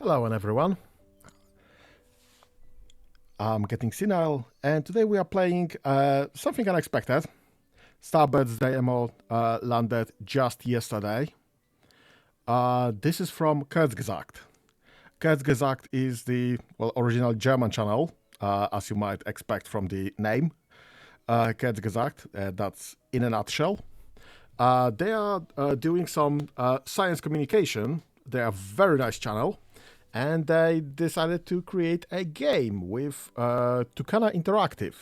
Hello and everyone. I'm getting senile, and today we are playing something unexpected. Starbird's demo landed just yesterday. This is from Kurzgesagt. Kurzgesagt is the original German channel, as you might expect from the name. Kurzgesagt, that's in a nutshell. They are doing some science communication. They are a very nice channel. And they decided to create a game with Tucana Interactive,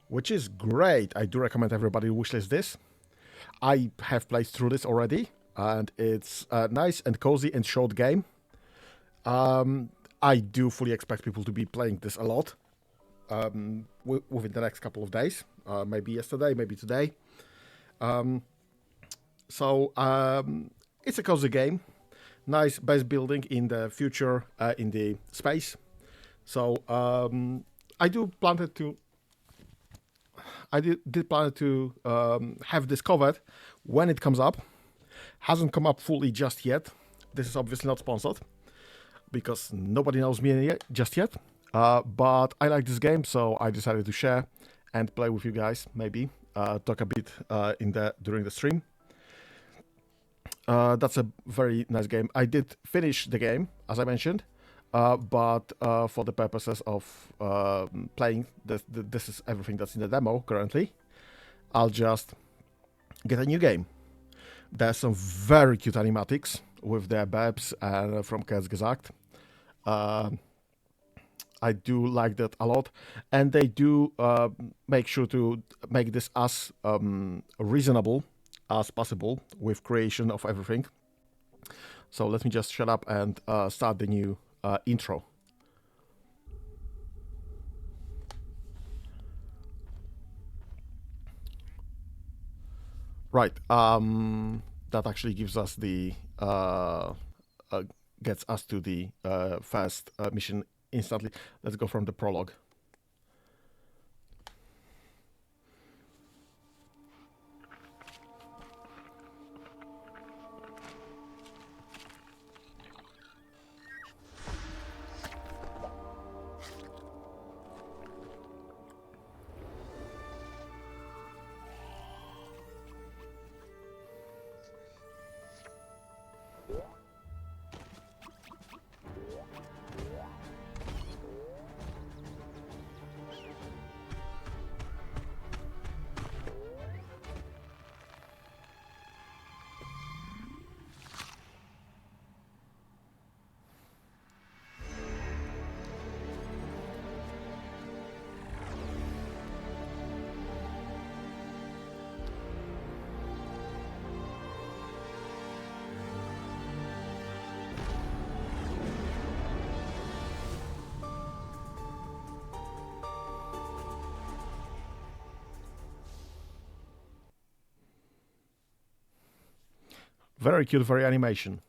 which is great. I do recommend everybody wishlist this. I have played through this already, and it's a nice and cozy and short game. I do fully expect people to be playing this a lot within the next couple of days, maybe yesterday, maybe today. It's a cozy game. Nice base building in the future, in the space. So I did plan to have this covered when it comes up. Hasn't come up fully just yet. This is obviously not sponsored because nobody knows me just yet. But I like this game, so I decided to share and play with you guys. Maybe talk a bit during the stream. That's a very nice game. I did finish the game, as I mentioned, but for the purposes of playing, this is everything that's in the demo currently. I'll just get a new game. There's some very cute animatics with their birbs from Kurzgesagt. I do like that a lot, and they do make sure to make this as reasonable as possible with creation of everything. So let me just shut up and start the new intro. Right, that actually gives us the gets us to the first mission instantly. Let's go from the prologue. Very cute, very animation.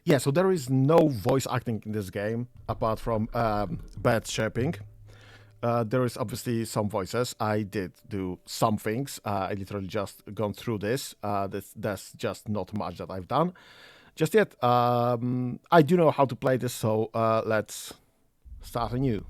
Yeah, so there is no voice acting in this game apart from bad shaping. There is obviously some voices. I did do some things. I literally just gone through this. That's just not much that I've done just yet. I do know how to play this, so let's start anew.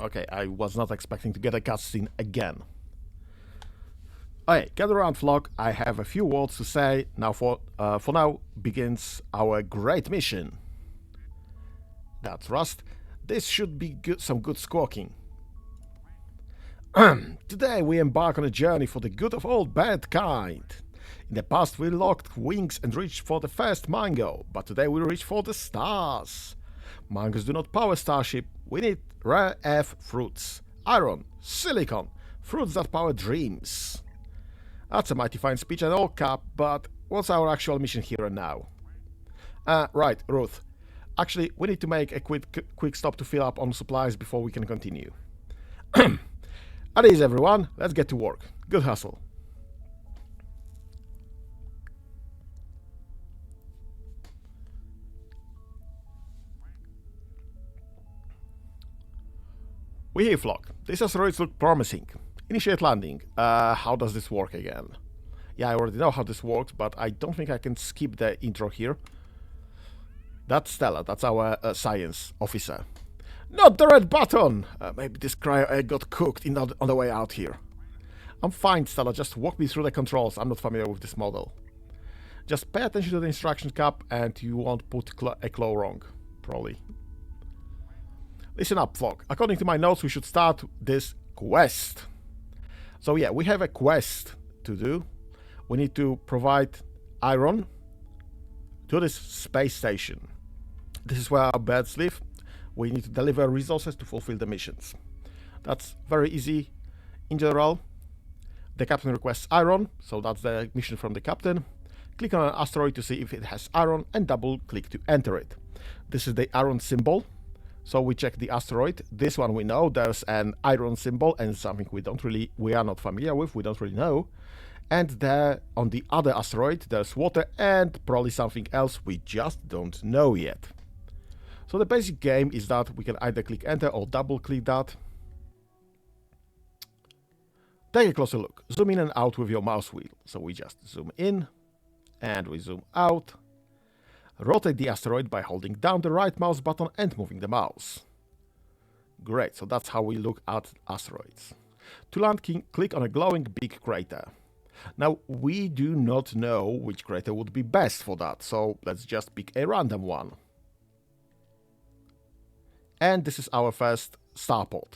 Okay, I was not expecting to get a cutscene again. Okay, gather around, flock. I have a few words to say. Now, for now, begins our great mission. That's Rust. This should be some good squawking. Today we embark on a journey for the good of all mankind. In the past we locked wings and reached for the first mango, but today we reach for the stars. Mangoes do not power starship. We need rare earth fruits, iron, silicon, fruits that power dreams. That's a mighty fine speech and all cap, but what's our actual mission here and now? Right, Ruth. Actually, we need to make a quick stop to fill up on supplies before we can continue. At ease, everyone. Let's get to work. Good hustle. We hear, flock. These asteroids look promising. Initiate landing. How does this work again? Yeah, I already know how this works, but I don't think I can skip the intro here. That's Stella. That's our science officer. Not the red button! Maybe this cryo egg got cooked on the way out here. I'm fine, Stella. Just walk me through the controls. I'm not familiar with this model. Just pay attention to the instruction cap and you won't put a claw wrong. Probably. Listen up, flock. According to my notes, we should start this quest. So yeah, we have a quest to do. We need to provide iron to this space station. This is where our birds live. We need to deliver resources to fulfill the missions. That's very easy. In general, the captain requests iron, so that's the mission from the captain. Click on an asteroid to see if it has iron and double click to enter it. This is the iron symbol. So we check the asteroid. This one we know there's an iron symbol and something we are not familiar with, we don't really know. And there on the other asteroid there's water and probably something else we just don't know yet. So the basic game is that we can either click enter or double click that. Take a closer look. Zoom in and out with your mouse wheel. So we just zoom in and we zoom out. Rotate the asteroid by holding down the right mouse button and moving the mouse. Great, so that's how we look at asteroids. To land, click on a glowing big crater. Now, we do not know which crater would be best for that, so let's just pick a random one. And this is our first starport.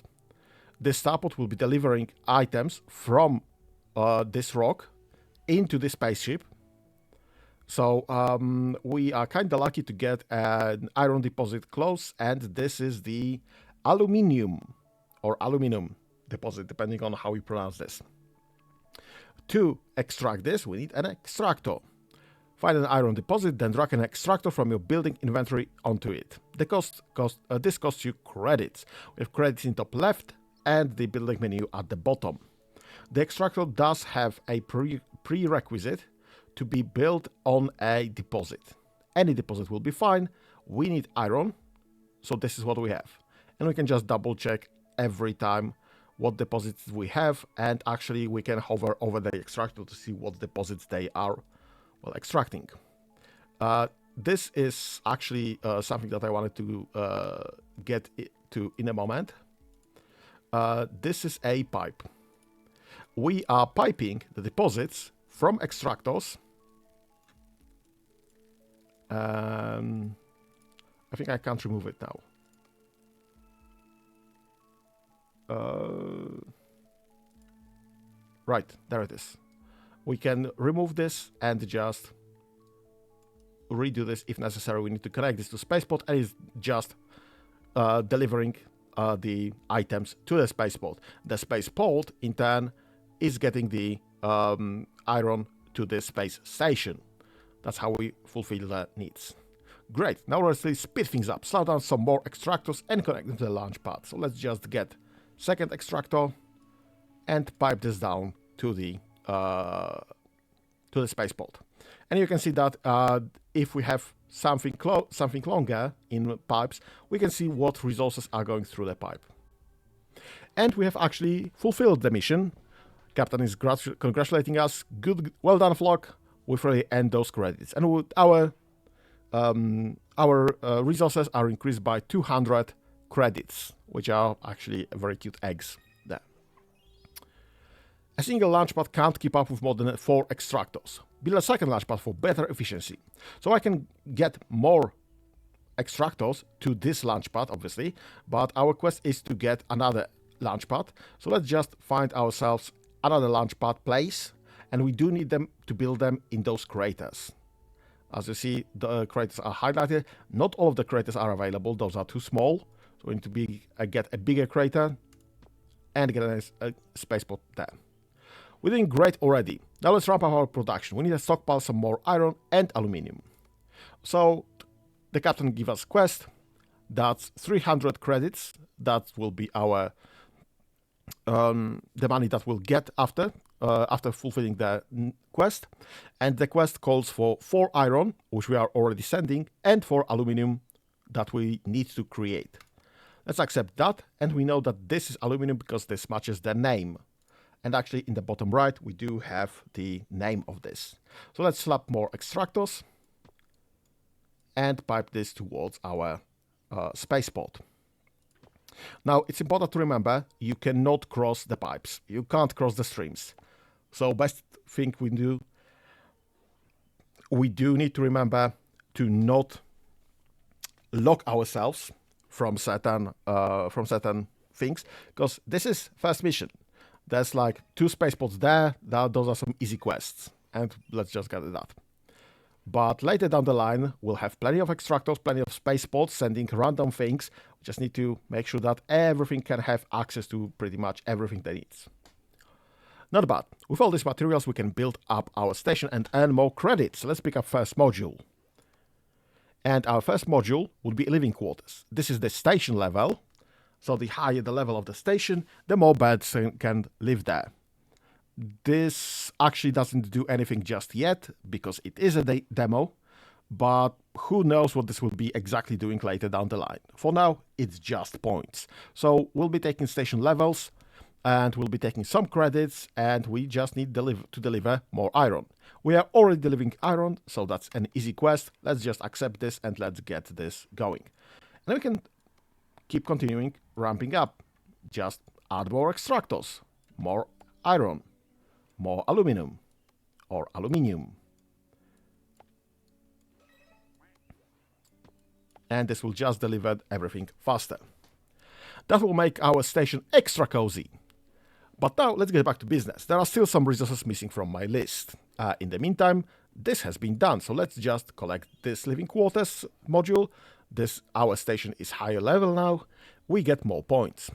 This starport will be delivering items from this rock into the spaceship. So we are kind of lucky to get an iron deposit close, and this is the aluminium or aluminum deposit, depending on how you pronounce this. To extract this, we need an extractor. Find an iron deposit, then drag an extractor from your building inventory onto it. This costs you credits. We have credits in top left and the building menu at the bottom. The extractor does have a prerequisite to be built on a deposit. Any deposit will be fine. We need iron, so this is what we have. And we can just double check every time what deposits we have, and actually we can hover over the extractor to see what deposits they are extracting. This is actually something that I wanted to get to in a moment. This is a pipe. We are piping the deposits from extractors. I think I can't remove it now. Right, there it is. We can remove this and just redo this if necessary. We need to connect this to spaceport, and it's just delivering the items to the spaceport. The spaceport, in turn, is getting the iron to the space station. That's how we fulfill the needs. Great, now let's speed things up, slow down some more extractors and connect them to the launch pad. So let's just get second extractor and pipe this down to the spaceport. And you can see that if we have something longer in pipes, we can see what resources are going through the pipe. And we have actually fulfilled the mission. Captain is congratulating us. Good, well done, flock. We've really earned those credits. And our resources are increased by 200 credits, which are actually very cute eggs there. A single launchpad can't keep up with more than 4 extractors. Build a second launchpad for better efficiency. So I can get more extractors to this launchpad, obviously, but our quest is to get another launchpad. So let's just find ourselves another launchpad place, and we do need them to build them in those craters. As you see, the craters are highlighted. Not all of the craters are available. Those are too small. So we need to get a bigger crater and get a spaceport there. We're doing great already. Now let's ramp up our production. We need to stockpile some more iron and aluminium. So the captain gives us a quest. That's 300 credits. That will be our the money that we'll get after fulfilling the quest. And the quest calls for 4 iron, which we are already sending, and 4 aluminium that we need to create. Let's accept that, and we know that this is aluminium because this matches the name. And actually in the bottom right we do have the name of this. So let's slap more extractors and pipe this towards our spaceport. Now it's important to remember you cannot cross the pipes. You can't cross the streams. So best thing we do need to remember to not lock ourselves from certain things, because this is first mission. There's like 2 spaceports there. Those are some easy quests, and let's just get that. But later down the line, we'll have plenty of extractors, plenty of spaceports sending random things. We just need to make sure that everything can have access to pretty much everything they need. Not bad. With all these materials, we can build up our station and earn more credits. Let's pick up first module. And our first module would be living quarters. This is the station level. So the higher the level of the station, the more birds can live there. This actually doesn't do anything just yet, because it is a demo, but who knows what this will be exactly doing later down the line. For now, it's just points. So we'll be taking station levels, and we'll be taking some credits, and we just need to deliver more iron. We are already delivering iron, so that's an easy quest. Let's just accept this, and let's get this going. And we can keep continuing ramping up. Just add more extractors, more iron, more aluminum or aluminium. And this will just deliver everything faster. That will make our station extra cozy. But now let's get back to business. There are still some resources missing from my list. In the meantime, this has been done. So let's just collect this living quarters module. Our station is higher level now. We get more points.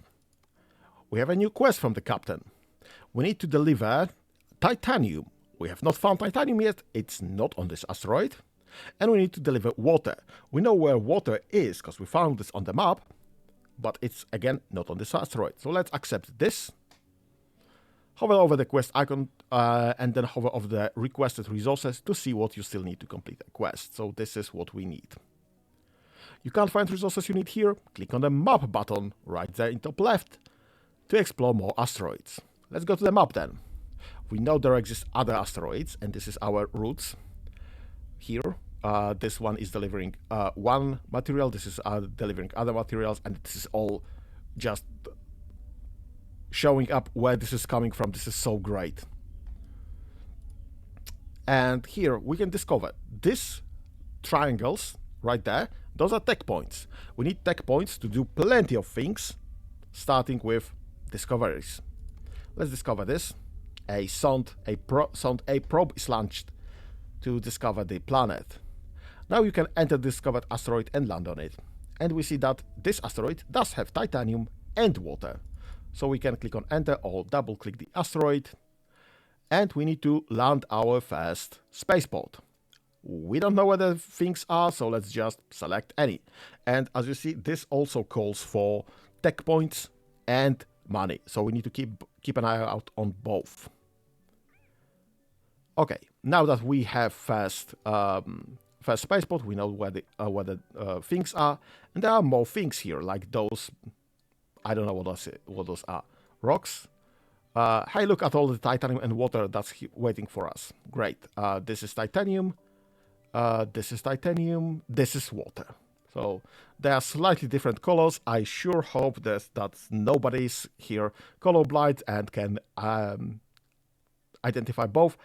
We have a new quest from the captain. We need to deliver titanium. We have not found titanium yet. It's not on this asteroid. And we need to deliver water. We know where water is because we found this on the map, but it's again not on this asteroid. So let's accept this. Hover over the quest icon and then hover over the requested resources to see what you still need to complete a quest. So this is what we need. You can't find resources you need here. Click on the map button right there in top left to explore more asteroids. Let's go to the map then. We know there exist other asteroids, and this is our routes here. This one is delivering one material, this is delivering other materials, and this is all just showing up where this is coming from. This is so great. And here we can discover these triangles right there. Those are tech points. We need tech points to do plenty of things, starting with discoveries. Let's discover this. A probe is launched to discover the planet. Now you can enter the discovered asteroid and land on it. And we see that this asteroid does have titanium and water. So we can click on enter or double click the asteroid and we need to land our first spaceport. We don't know where the things are, so let's just select any. And as you see, this also calls for tech points and money, so we need to keep an eye out on both. Okay, now that we have first spaceport, we know where the things are, and there are more things here, like those. I don't know what those are. Rocks. Hey, look at all the titanium and water that's waiting for us. Great. This is titanium. This is titanium. This is water. So they are slightly different colors. I sure hope that nobody's here colorblind and can identify both.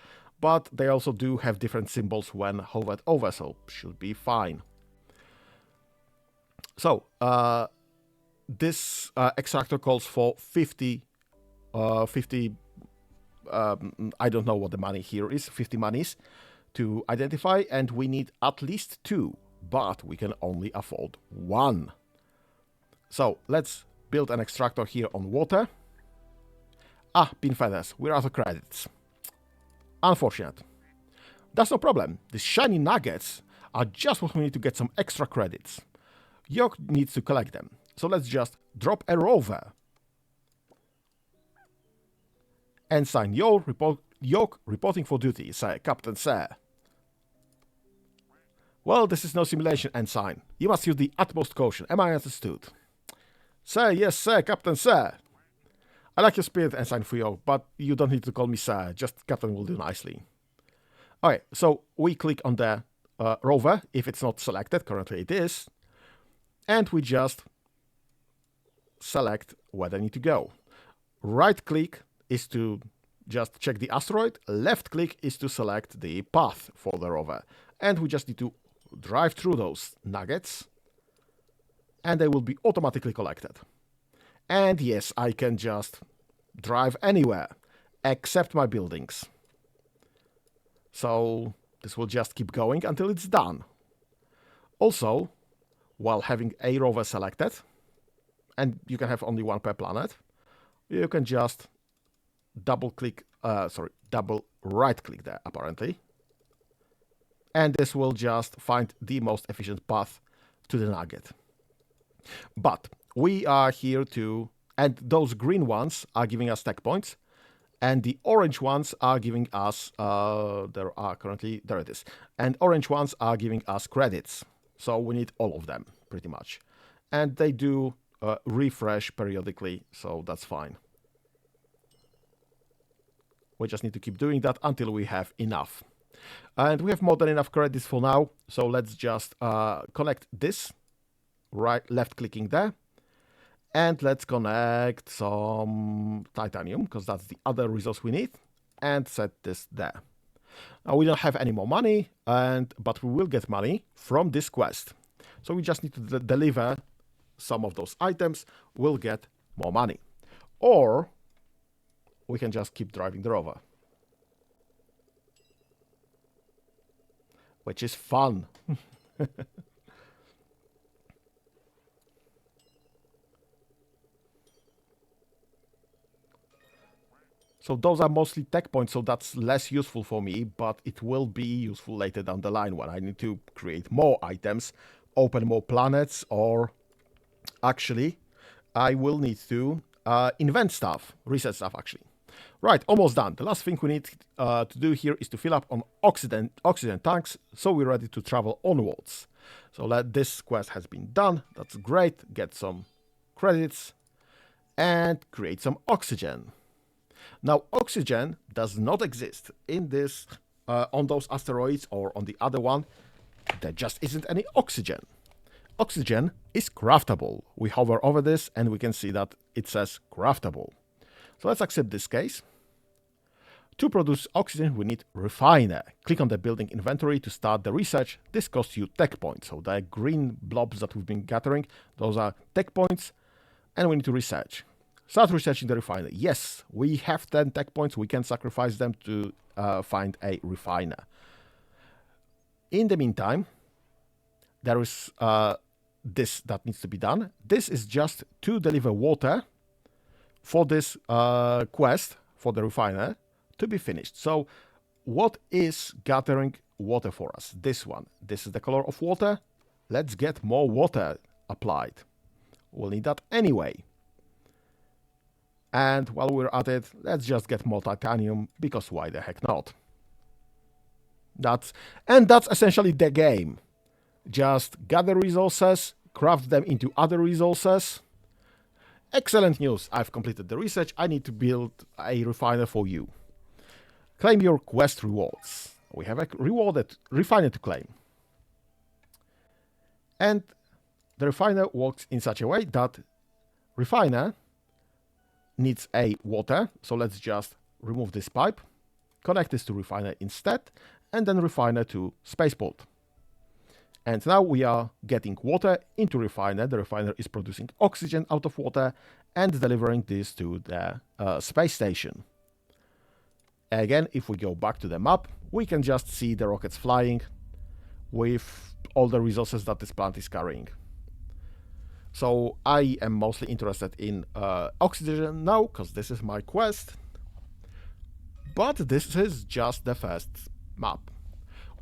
But they also do have different symbols when hovered over, so should be fine. So this extractor calls for 50. I don't know what the money here is. 50 monies to identify, and we need at least 2, but we can only afford 1. So let's build an extractor here on water. Pin feathers. We're out of credits. Unfortunate. That's no problem. These shiny nuggets are just what we need to get some extra credits. Yoke needs to collect them. So let's just drop a rover. Ensign Yoke reporting for duty, sir. Captain, sir. Well, this is no simulation, Ensign. You must use the utmost caution. Am I understood? Sir, yes, sir. Captain, sir. I like your spirit, Ensign Yoke, but you don't need to call me sir. Just Captain will do nicely. Okay, so we click on the rover, if it's not selected. Currently it is. And we just select where they need to go. Right click is to just check the asteroid. Left click is to select the path for the rover. And we just need to drive through those nuggets. And they will be automatically collected. And yes, I can just drive anywhere, except my buildings. So this will just keep going until it's done. Also, while having a rover selected, and you can have only one per planet, you can just double right click there, apparently. And this will just find the most efficient path to the nugget. But we are here to, and those green ones are giving us tech points, and the orange ones are giving us, there it is, and orange ones are giving us credits. So we need all of them, pretty much. And they do refresh periodically, so that's fine. We just need to keep doing that until we have enough. And we have more than enough credits for now, so let's just connect this, left clicking there. And let's connect some titanium, because that's the other resource we need, and set this there. Now we don't have any more money, but we will get money from this quest. So we just need to deliver some of those items. We'll get more money. Or we can just keep driving the rover, which is fun. So those are mostly tech points, so that's less useful for me, but it will be useful later down the line when I need to create more items, open more planets, or actually, I will need to invent stuff, research stuff actually. Right, almost done. The last thing we need to do here is to fill up on oxygen tanks, so we're ready to travel onwards. So this quest has been done. That's great. Get some credits and create some oxygen. Now, oxygen does not exist in this on those asteroids or on the other one. There just isn't any oxygen. Oxygen is craftable. We hover over this and we can see that it says craftable. So let's accept this case. To produce oxygen, we need refiner. Click on the building inventory to start the research. This costs you tech points. So the green blobs that we've been gathering, those are tech points, and we need to research. Start researching the refiner. Yes, we have 10 tech points. We can sacrifice them to find a refiner. In the meantime, there is this that needs to be done. This is just to deliver water for this quest, for the refiner, to be finished. So what is gathering water for us? This one. This is the color of water. Let's get more water applied. We'll need that anyway. And while we're at it, let's just get more titanium, because why the heck not? That's essentially the game. Just gather resources, craft them into other resources. Excellent news. I've completed the research. I need to build a refiner for you. Claim your quest rewards. We have a refiner to claim. And the refiner works in such a way that refiner needs a water. So let's just remove this pipe, connect this to refiner instead, and then refiner to spaceport. And now we are getting water into refiner. The refiner is producing oxygen out of water and delivering this to the space station. Again, if we go back to the map, we can just see the rockets flying with all the resources that this plant is carrying. So I am mostly interested in oxygen now, because this is my quest. But this is just the first map.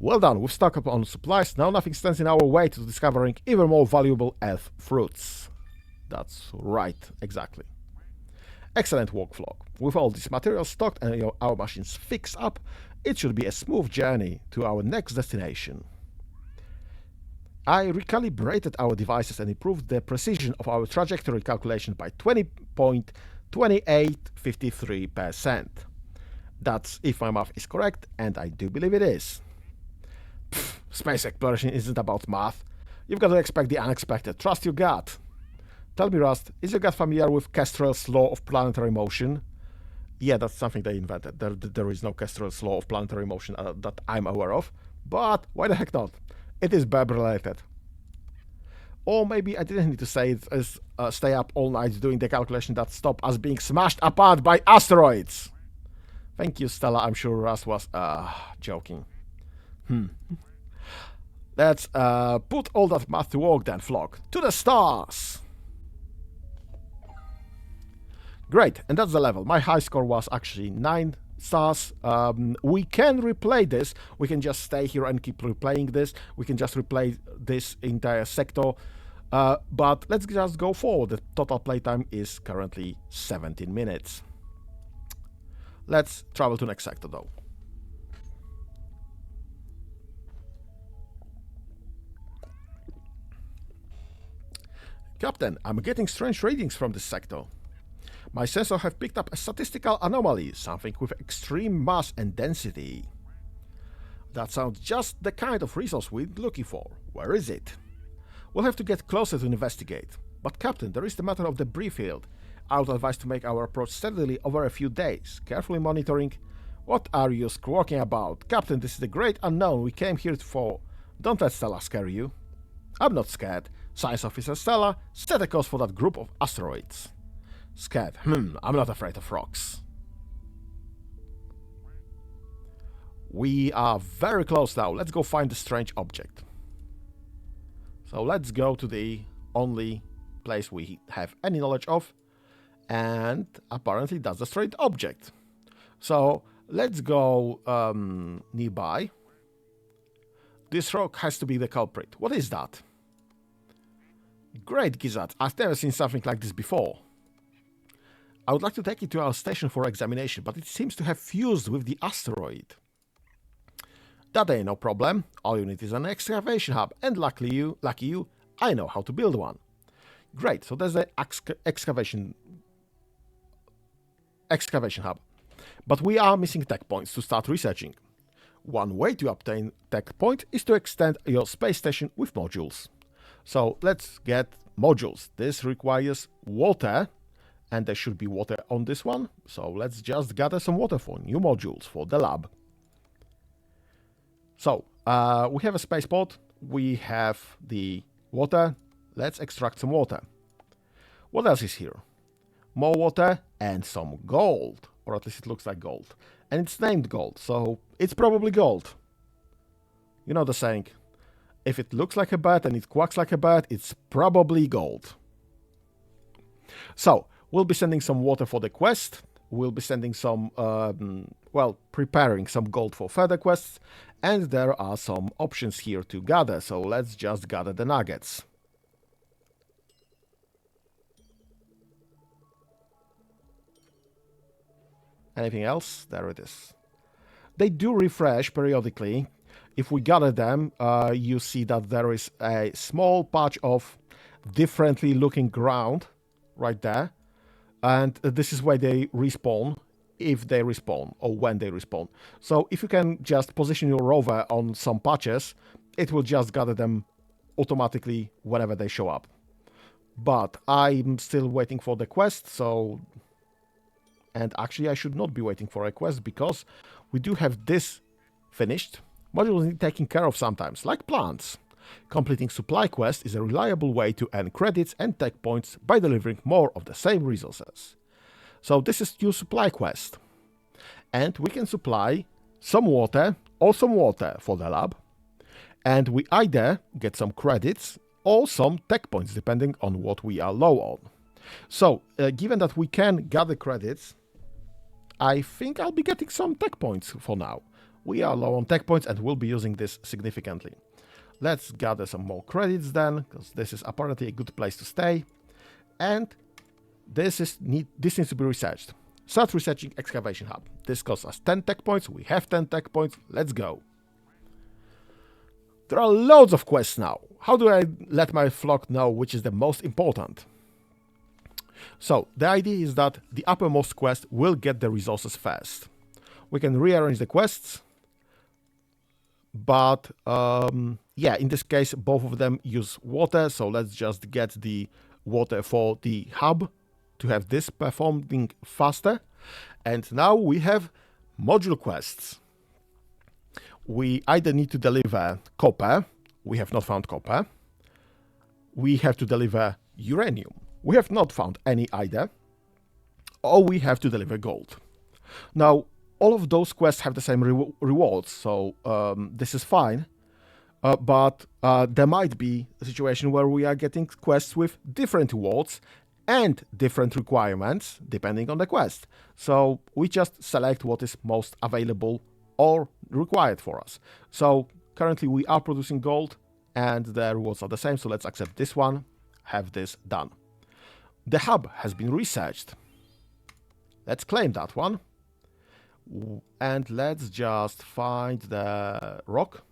Well done, we've stocked up on supplies. Now nothing stands in our way to discovering even more valuable elf fruits. That's right, exactly. Excellent work, Flock. With all these materials stocked and our machines fixed up, it should be a smooth journey to our next destination. I recalibrated our devices and improved the precision of our trajectory calculation by 20.2853%. That's if my math is correct, and I do believe it is. Pfft, space exploration isn't about math. You've got to expect the unexpected. Trust your gut. Tell me, Rust, is your gut familiar with Kestrel's law of planetary motion? Yeah, that's something they invented. There is no Kestrel's law of planetary motion that I'm aware of. But why the heck not? It is birb related. Or maybe I didn't need to say it as stay up all night doing the calculation that stop us being smashed apart by asteroids. Thank you, Stella. I'm sure Rust was joking. Let's put all that math to work then, Flock. To the stars! Great, and that's the level. My high score was actually 9 stars. We can replay this. We can just stay here and keep replaying this. We can just replay this entire sector. But let's just go forward. The total playtime is currently 17 minutes. Let's travel to next sector though. Captain, I'm getting strange readings from this sector. My sensors have picked up a statistical anomaly, something with extreme mass and density. That sounds just the kind of resource we're looking for. Where is it? We'll have to get closer to investigate. But Captain, there is the matter of the debris field. I would advise to make our approach steadily over a few days, carefully monitoring. What are you squawking about? Captain, this is the great unknown we came here for. Don't let Stella scare you. I'm not scared. Science Officer Stella, set a course for that group of asteroids. Scared? I'm not afraid of rocks. We are very close now. Let's go find the strange object. So let's go to the only place we have any knowledge of. And apparently that's a strange object. So let's go nearby. This rock has to be the culprit. What is that? Great, Gizzard. I've never seen something like this before. I would like to take it to our station for examination, but it seems to have fused with the asteroid. That ain't no problem. All you need is an excavation hub, and lucky you, I know how to build one. Great, so there's the excavation hub. But we are missing tech points to start researching. One way to obtain tech point is to extend your space station with modules. So let's get modules. This requires water. And there should be water on this one. So let's just gather some water for new modules for the lab. So we have a spaceport. We have the water. Let's extract some water. What else is here? More water and some gold. Or at least it looks like gold. And it's named gold. So it's probably gold. You know the saying. If it looks like a bird and it quacks like a bird, it's probably gold. So we'll be sending some water for the quest. we'll be sending some, well, preparing some gold for further quests, and there are some options here to gather, so let's just gather the nuggets. Anything else? There it is. They do refresh periodically. If we gather them, you see that there is a small patch of differently looking ground right there. And this is where they respawn, if they respawn, or when they respawn. So if you can just position your rover on some patches, it will just gather them automatically whenever they show up. But I'm still waiting for the quest, so... And actually I should not be waiting for a quest, because we do have this finished. Modules need taking care of sometimes, like plants. Completing supply quest is a reliable way to earn credits and tech points by delivering more of the same resources. So this is your supply quest. And we can supply some water or some water for the lab. And we either get some credits or some tech points, depending on what we are low on. So, given that we can gather credits, I think I'll be getting some tech points for now. We are low on tech points and we'll be using this significantly. Let's gather some more credits then, because this is apparently a good place to stay. And this needs to be researched. Start researching excavation hub. This costs us 10 tech points. We have 10 tech points. Let's go. There are loads of quests now. How do I let my flock know which is the most important? So the idea is that the uppermost quest will get the resources first. We can rearrange the quests, but yeah, in this case both of them use water, so let's just get the water for the hub to have this performing faster. And now we have module quests. We either need to deliver copper. We have not found copper. We have to deliver uranium. We have not found any either. Or we have to deliver gold. Now, all of those quests have the same rewards, so this is fine. But there might be a situation where we are getting quests with different rewards and different requirements depending on the quest. So we just select what is most available or required for us. So currently we are producing gold and the rewards are the same, so let's accept this one, have this done. The hub has been researched. Let's claim that one. And let's just find the rock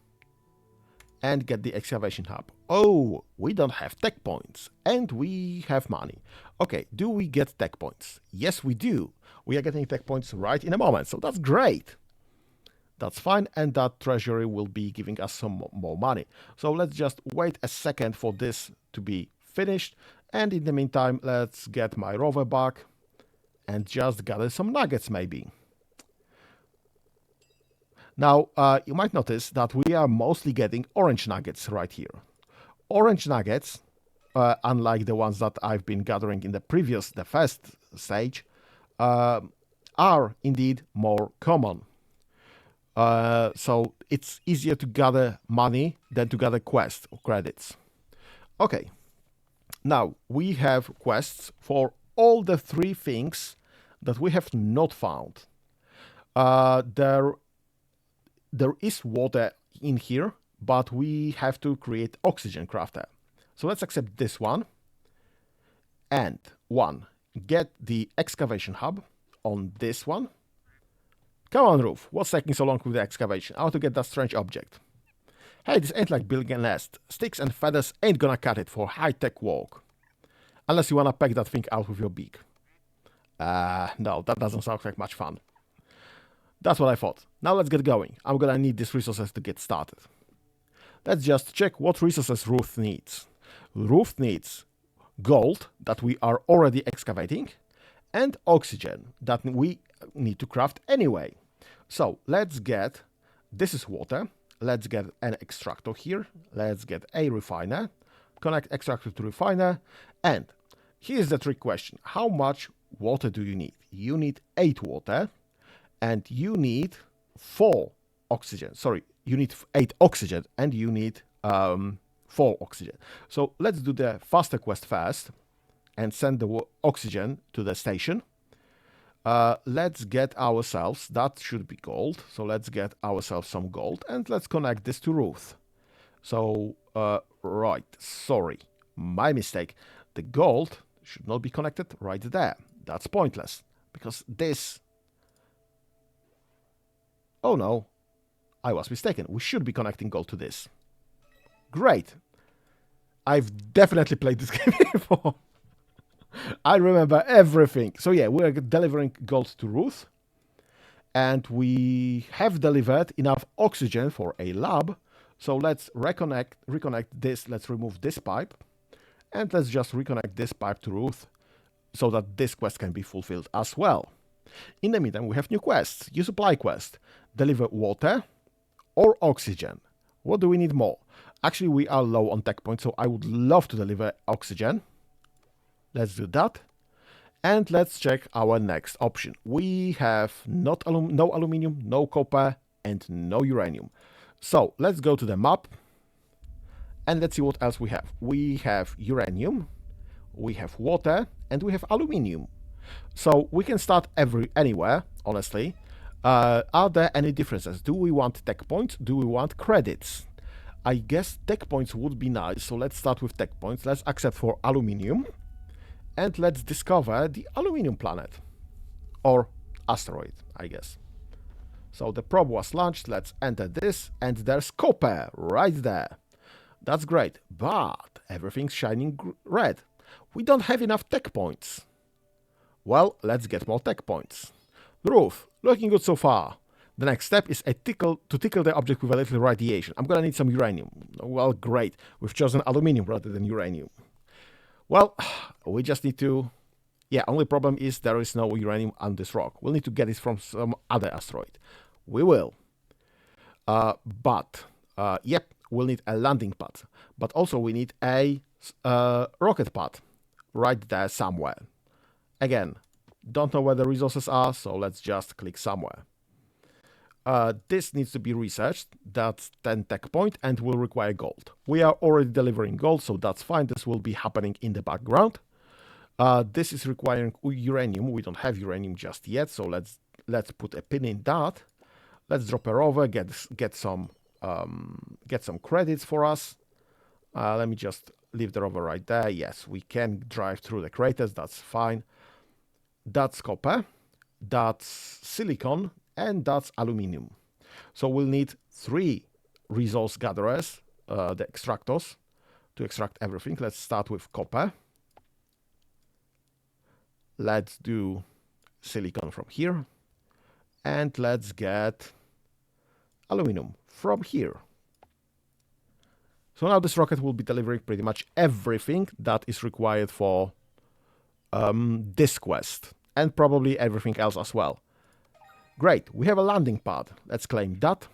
and get the excavation hub. Oh, we don't have tech points and we have money. Okay, do we get tech points? Yes, we do. We are getting tech points right in a moment, so that's great. That's fine, and that treasury will be giving us some more money. So let's just wait a second for this to be finished. And in the meantime, let's get my rover back and just gather some nuggets maybe. Now, you might notice that we are mostly getting orange nuggets right here. Orange nuggets, unlike the ones that I've been gathering in the first stage, are indeed more common. So it's easier to gather money than to gather quests or credits. Okay, now we have quests for all the three things that we have not found. There is water in here, but we have to create oxygen crafter. So let's accept this one. And get the excavation hub on this one. Come on, Roof, what's taking so long with the excavation? I want to get that strange object. Hey, this ain't like building a nest. Sticks and feathers ain't gonna cut it for high-tech work. Unless you wanna peck that thing out with your beak. No, that doesn't sound like much fun. That's what I thought. Now let's get going. I'm gonna need these resources to get started. Let's just check what resources Ruth needs. Ruth needs gold that we are already excavating and oxygen that we need to craft anyway. So let's get, this is water. Let's get an extractor here. Let's get a refiner. Connect extractor to refiner. And here's the trick question. How much water do you need? You need 8 water. And you need 4 oxygen. Sorry, you need 8 oxygen and you need 4 oxygen. So let's do the faster quest first and send the oxygen to the station. Let's get ourselves, that should be gold. So let's get ourselves some gold and let's connect this to Ruth. So, right, sorry, my mistake. The gold should not be connected right there. That's pointless because this... Oh no, I was mistaken. We should be connecting gold to this. Great. I've definitely played this game before. I remember everything. So yeah, we're delivering gold to Ruth. And we have delivered enough oxygen for a lab. So let's reconnect this. Let's remove this pipe. And let's just reconnect this pipe to Ruth so that this quest can be fulfilled as well. In the meantime, we have new quests. New supply quest. Deliver water or oxygen. What do we need more? Actually, we are low on tech points, so I would love to deliver oxygen. Let's do that. And let's check our next option. We have no aluminium, no copper, and no uranium. So let's go to the map and let's see what else we have. We have uranium, we have water, and we have aluminium. So we can start anywhere, honestly. Are there any differences? Do we want tech points? Do we want credits? I guess tech points would be nice. So let's start with tech points. Let's accept for aluminium. And let's discover the aluminium planet. Or asteroid, I guess. So the probe was launched. Let's enter this. And there's copper right there. That's great. But everything's shining red. We don't have enough tech points. Well, let's get more tech points. The roof, looking good so far. The next step is to tickle the object with a little radiation. I'm gonna need some uranium. Well, great. We've chosen aluminium rather than uranium. Well, we just need to... Yeah, only problem is there is no uranium on this rock. We'll need to get it from some other asteroid. We will. Yep, we'll need a landing pad. But also we need a rocket pad right there somewhere. Again, don't know where the resources are, so let's just click somewhere. This needs to be researched. That's 10 tech point and will require gold. We are already delivering gold, so that's fine. This will be happening in the background. This is requiring uranium. We don't have uranium just yet, so let's put a pin in that. Let's drop her over, get some credits for us. Let me just leave the rover right there. Yes, we can drive through the craters. That's fine. That's copper. That's silicon. And that's aluminium. So we'll need 3 resource gatherers, the extractors, to extract everything. Let's start with copper. Let's do silicon from here. And let's get aluminum from here. So now this rocket will be delivering pretty much everything that is required for this quest. And probably everything else as well. Great, we have a landing pad. Let's claim that.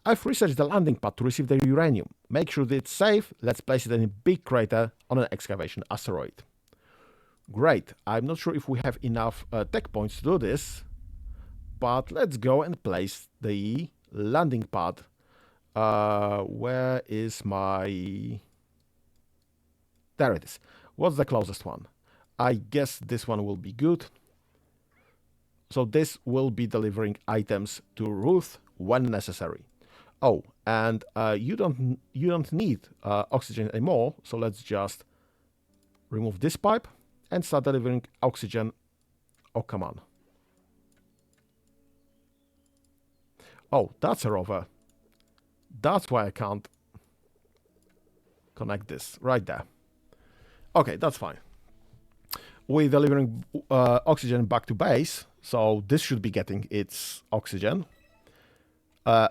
I've researched the landing pad to receive the uranium. Make sure that it's safe. Let's place it in a big crater on an excavation asteroid. Great, I'm not sure if we have enough tech points to do this, but let's go and place the landing pad. Where is my... There it is. What's the closest one? I guess this one will be good. So this will be delivering items to Ruth when necessary. Oh, and you don't need oxygen anymore. So let's just remove this pipe and start delivering oxygen. Oh, come on. Oh, that's a rover. That's why I can't connect this right there. Okay, that's fine. We're delivering oxygen back to base. So this should be getting its oxygen.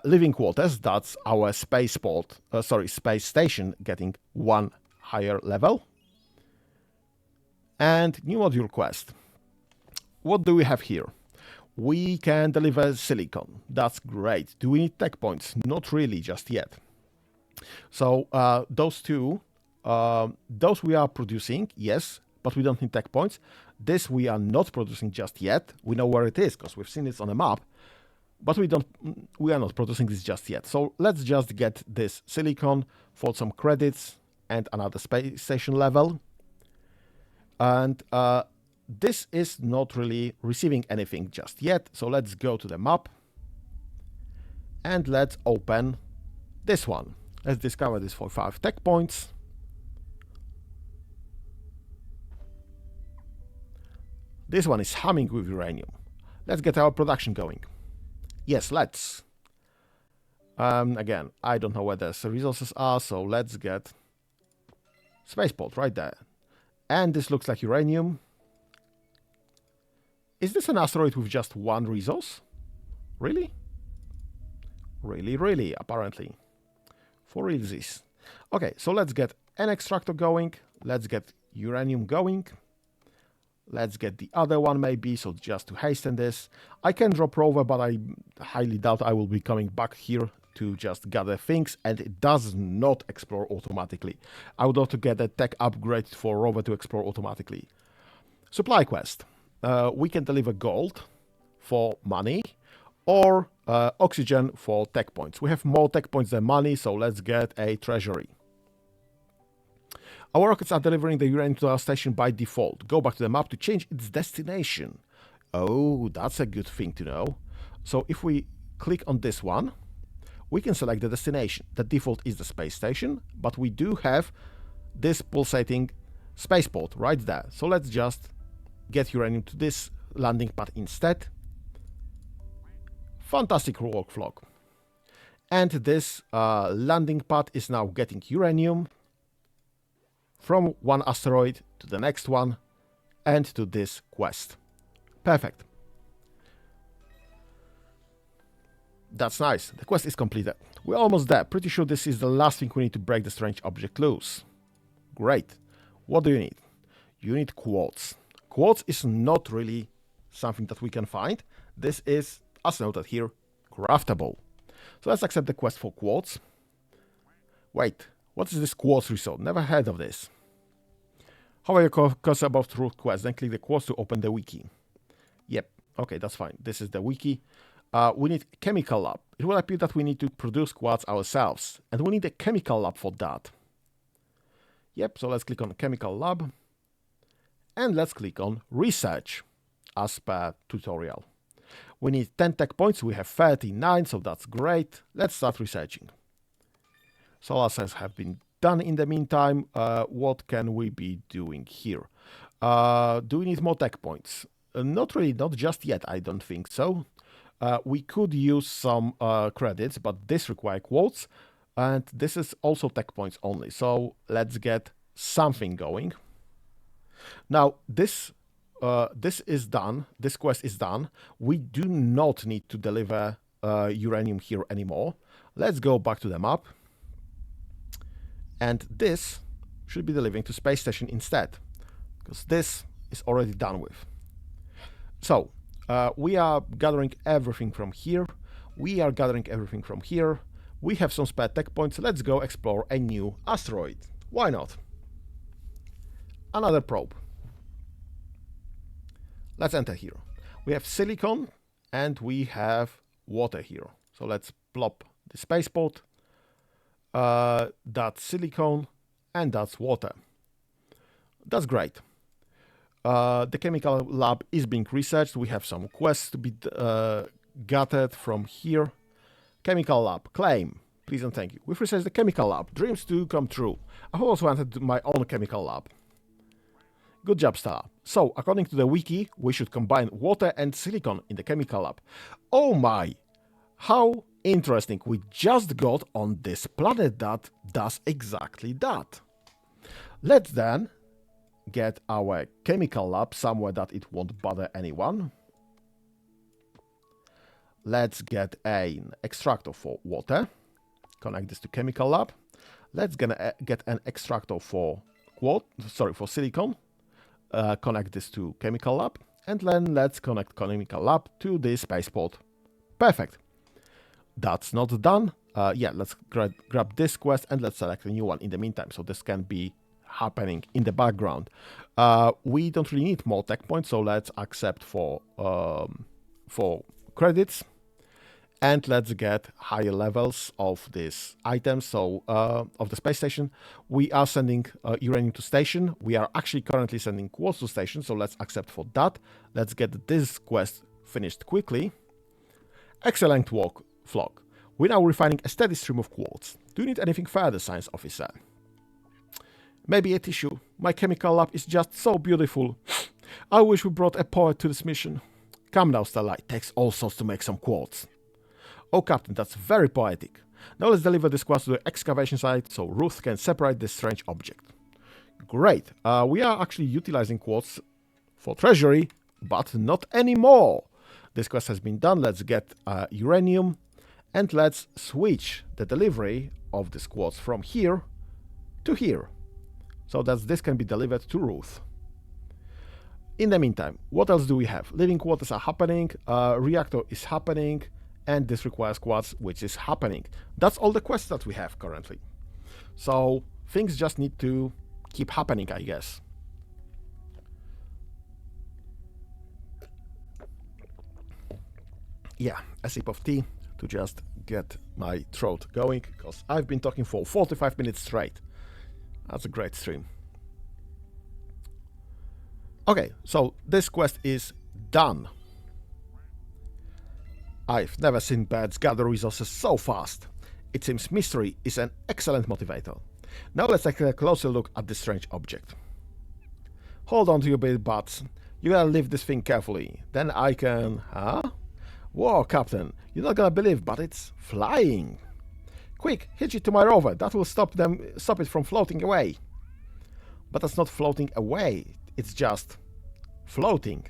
Living quarters, that's our spaceport, space station getting 1 higher level. And new module quest. What do we have here? We can deliver silicon. That's great. Do we need tech points? Not really just yet. So those two, those we are producing, yes, but we don't need tech points. This we are not producing just yet. We know where it is because we've seen it on a map, but we are not producing this just yet. So let's just get this silicon for some credits and another space station level. And this is not really receiving anything just yet. So let's go to the map and let's open this one. Let's discover this for 5 tech points. This one is humming with uranium. Let's get our production going. Yes, let's. Again, I don't know where the resources are, so let's get spaceport right there. And this looks like uranium. Is this an asteroid with just one resource? Really? Really, apparently. For realsies. Okay, so let's get an extractor going. Let's get uranium going. Let's get the other one maybe, so just to hasten this. I can drop rover, but I highly doubt I will be coming back here to just gather things, and it does not explore automatically. I would love to get a tech upgrade for rover to explore automatically. Supply quest. We can deliver gold for money or oxygen for tech points. We have more tech points than money, so let's get a treasury. Our rockets are delivering the uranium to our station by default. Go back to the map to change its destination. Oh, that's a good thing to know. So if we click on this one, we can select the destination. The default is the space station, but we do have this pulsating spaceport right there. So let's just get uranium to this landing pad instead. Fantastic workflow. And this landing pad is now getting uranium from one asteroid to the next one and to this quest. Perfect. That's nice. The quest is completed. We're almost there. Pretty sure this is the last thing we need to break the strange object loose. Great. What do you need? You need quartz. Quartz is not really something that we can find. This is, as noted here, craftable. So let's accept the quest for quartz. Wait, what is this quartz result? Never heard of this. Hover your cursor above root quest, then click the quartz to open the wiki. Yep, okay, that's fine. This is the wiki. We need chemical lab. It will appear that we need to produce quartz ourselves, and we need a chemical lab for that. Yep, so let's click on chemical lab, and let's click on research, as per tutorial. We need 10 tech points. We have 39, so that's great. Let's start researching. Solar cells have been done in the meantime. What can we be doing here? Do we need more tech points? Not really, not just yet, I don't think so. We could use some credits, but this requires quartz, and this is also tech points only. So let's get something going. Now, this is done. This quest is done. We do not need to deliver uranium here anymore. Let's go back to the map. And this should be delivering to space station instead, because this is already done with. So we are gathering everything from here. We are gathering everything from here. We have some spare tech points. Let's go explore a new asteroid. Why not? Another probe. Let's enter here. We have silicon and we have water here. So let's plop the spaceport. That's silicon and that's water. That's great. The chemical lab is being researched. We have some quests to be gathered from here. Chemical lab, claim, please and thank you. We've researched the chemical lab. Dreams do come true. I've also wanted my own chemical lab. Good job, Stella. So, according to the wiki, we should combine water and silicon in the chemical lab. Oh my! How interesting. We just got on this planet that does exactly that. Let's then get our chemical lab somewhere that it won't bother anyone. Let's get an extractor for water. Connect this to chemical lab. Let's get an extractor for silicon. Connect this to chemical lab. And then let's connect chemical lab to the spaceport. Perfect. That's not done. Yeah, let's grab this quest and let's select a new one in the meantime. So this can be happening in the background. We don't really need more tech points, so let's accept for credits. and let's get higher levels of this item. So of the space station, we are sending uranium to station. We are actually currently sending quartz to station, so let's accept for that. Let's get this quest finished quickly. Excellent work, Flock. We're now refining a steady stream of quartz. Do you need anything further, science officer? Maybe a tissue. My chemical lab is just so beautiful. I wish we brought a poet to this mission. Come now, Stella. It takes all sorts to make some quartz. Oh, Captain, that's very poetic. Now let's deliver this quartz to the excavation site so Ruth can separate this strange object. Great. We are actually utilizing quartz for treasury, but not anymore. This quest has been done. Let's get uranium, and let's switch the delivery of this quartz from here to here, so that this can be delivered to Ruth. In the meantime, what else do we have? Living quarters are happening, reactor is happening, and this requires quartz, which is happening. That's all the quests that we have currently. So things just need to keep happening, I guess. Yeah, a sip of tea to just get my throat going, because I've been talking for 45 minutes straight. That's a great stream. Okay, so this quest is done. I've never seen birds gather resources so fast. It seems mystery is an excellent motivator. Now let's take a closer look at this strange object. Hold on to your big butts. You gotta lift this thing carefully. Then I can... Huh? Whoa, Captain. You're not gonna believe, but it's flying. Quick, hitch it to my rover. That will stop it from floating away. But that's not floating away. It's just floating.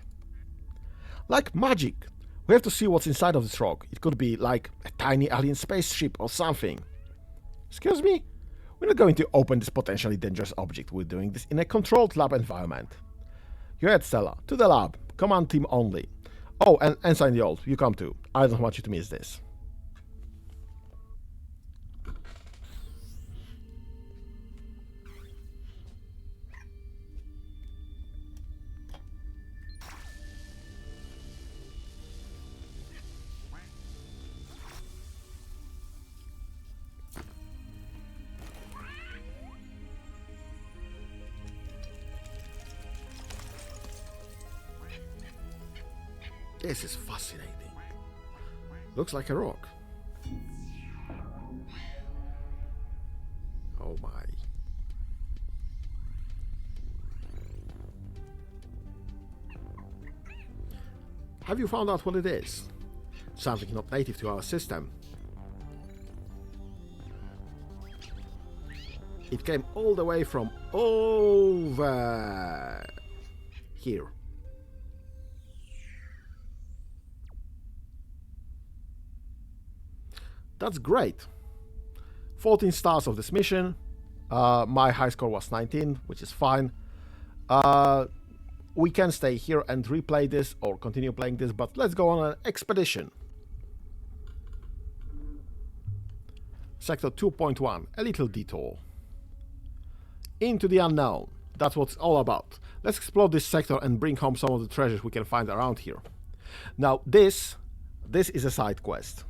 Like magic. We have to see what's inside of this rock. It could be like a tiny alien spaceship or something. Excuse me? We're not going to open this potentially dangerous object. We're doing this in a controlled lab environment. Go ahead, Stella. To the lab. Command team only. Oh, and Ensign the Old, you come too. I don't want you to miss this. This is fascinating. Looks like a rock. Oh my. Have you found out what it is? Something not native to our system. It came all the way from over here. That's great. 14 stars of this mission. My high score was 19, which is fine. We can stay here and replay this or continue playing this, but let's go on an expedition. Sector 2.1, a little detour. Into the unknown. That's what it's all about. Let's explore this sector and bring home some of the treasures we can find around here. Now, this is a side quest.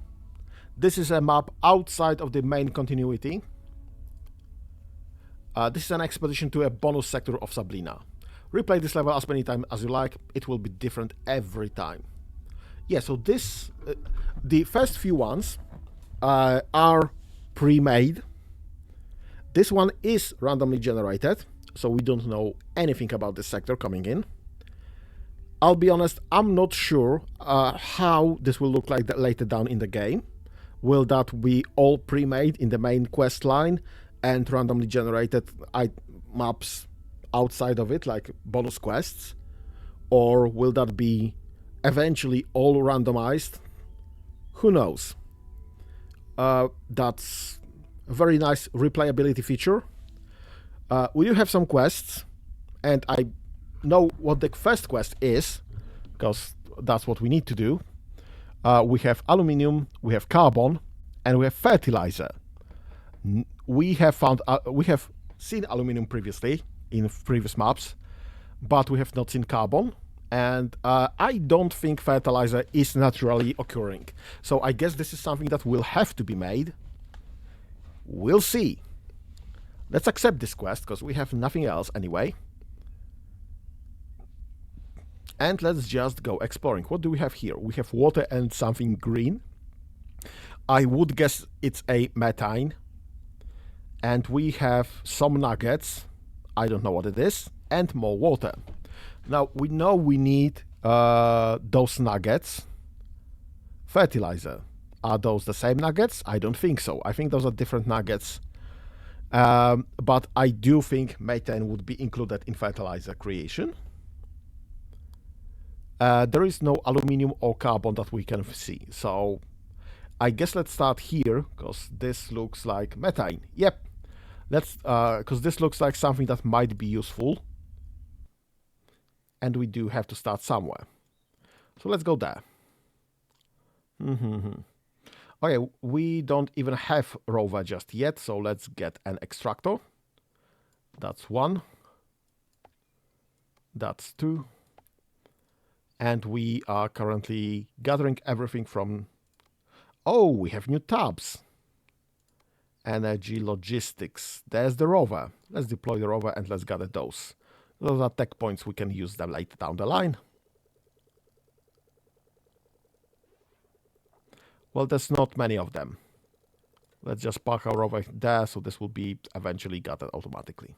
This is a map outside of the main continuity. This is an expedition to a bonus sector of Sablina. Replay this level as many times as you like. It will be different every time. Yeah, so this... the first few ones are pre-made. This one is randomly generated, so we don't know anything about this sector coming in. I'll be honest, I'm not sure how this will look like later down in the game. Will that be all pre-made in the main quest line and randomly generated maps outside of it, like bonus quests? Or will that be eventually all randomized? Who knows? That's a very nice replayability feature. We do have some quests, and I know what the first quest is, because that's what we need to do. We have aluminium, we have carbon, and we have fertilizer. We have seen aluminium previously in previous maps, but we have not seen carbon, And I don't think fertilizer is naturally occurring. So I guess this is something that will have to be made. We'll see. Let's accept this quest, because we have nothing else anyway. And let's just go exploring. What do we have here? We have water and something green. I would guess it's a methane. And we have some nuggets. I don't know what it is. And more water. Now, we know we need those nuggets. Fertilizer. Are those the same nuggets? I don't think so. I think those are different nuggets. But I do think methane would be included in fertilizer creation. There is no aluminium or carbon that we can see. So I guess let's start here, because this looks like methane. Yep. Let's, because this looks like something that might be useful. And we do have to start somewhere. So let's go there. Okay, we don't even have rover just yet, so let's get an extractor. That's 1. That's 2. And we are currently gathering everything from... Oh, we have new tabs. Energy, logistics. There's the rover. Let's deploy the rover and let's gather those. Those are tech points. We can use them later down the line. Well, there's not many of them. Let's just park our rover there, so this will be eventually gathered automatically.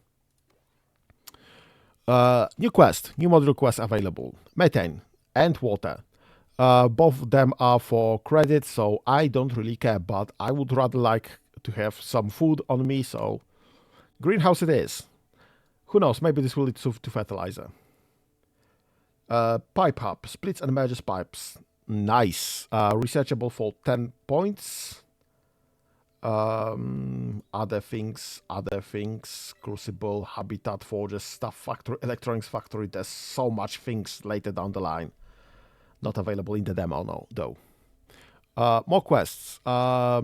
New quest, new module quest available. Methane and water. Both of them are for credit, so I don't really care, but I would rather like to have some food on me, so greenhouse it is. Who knows, maybe this will lead to fertilizer. Pipe hub, splits and merges pipes. Nice. Researchable for 10 points. Other things. Crucible, habitat, forges, stuff factory, electronics factory. There's so much things later down the line. Not available in the demo, no, though. More quests. Yeah,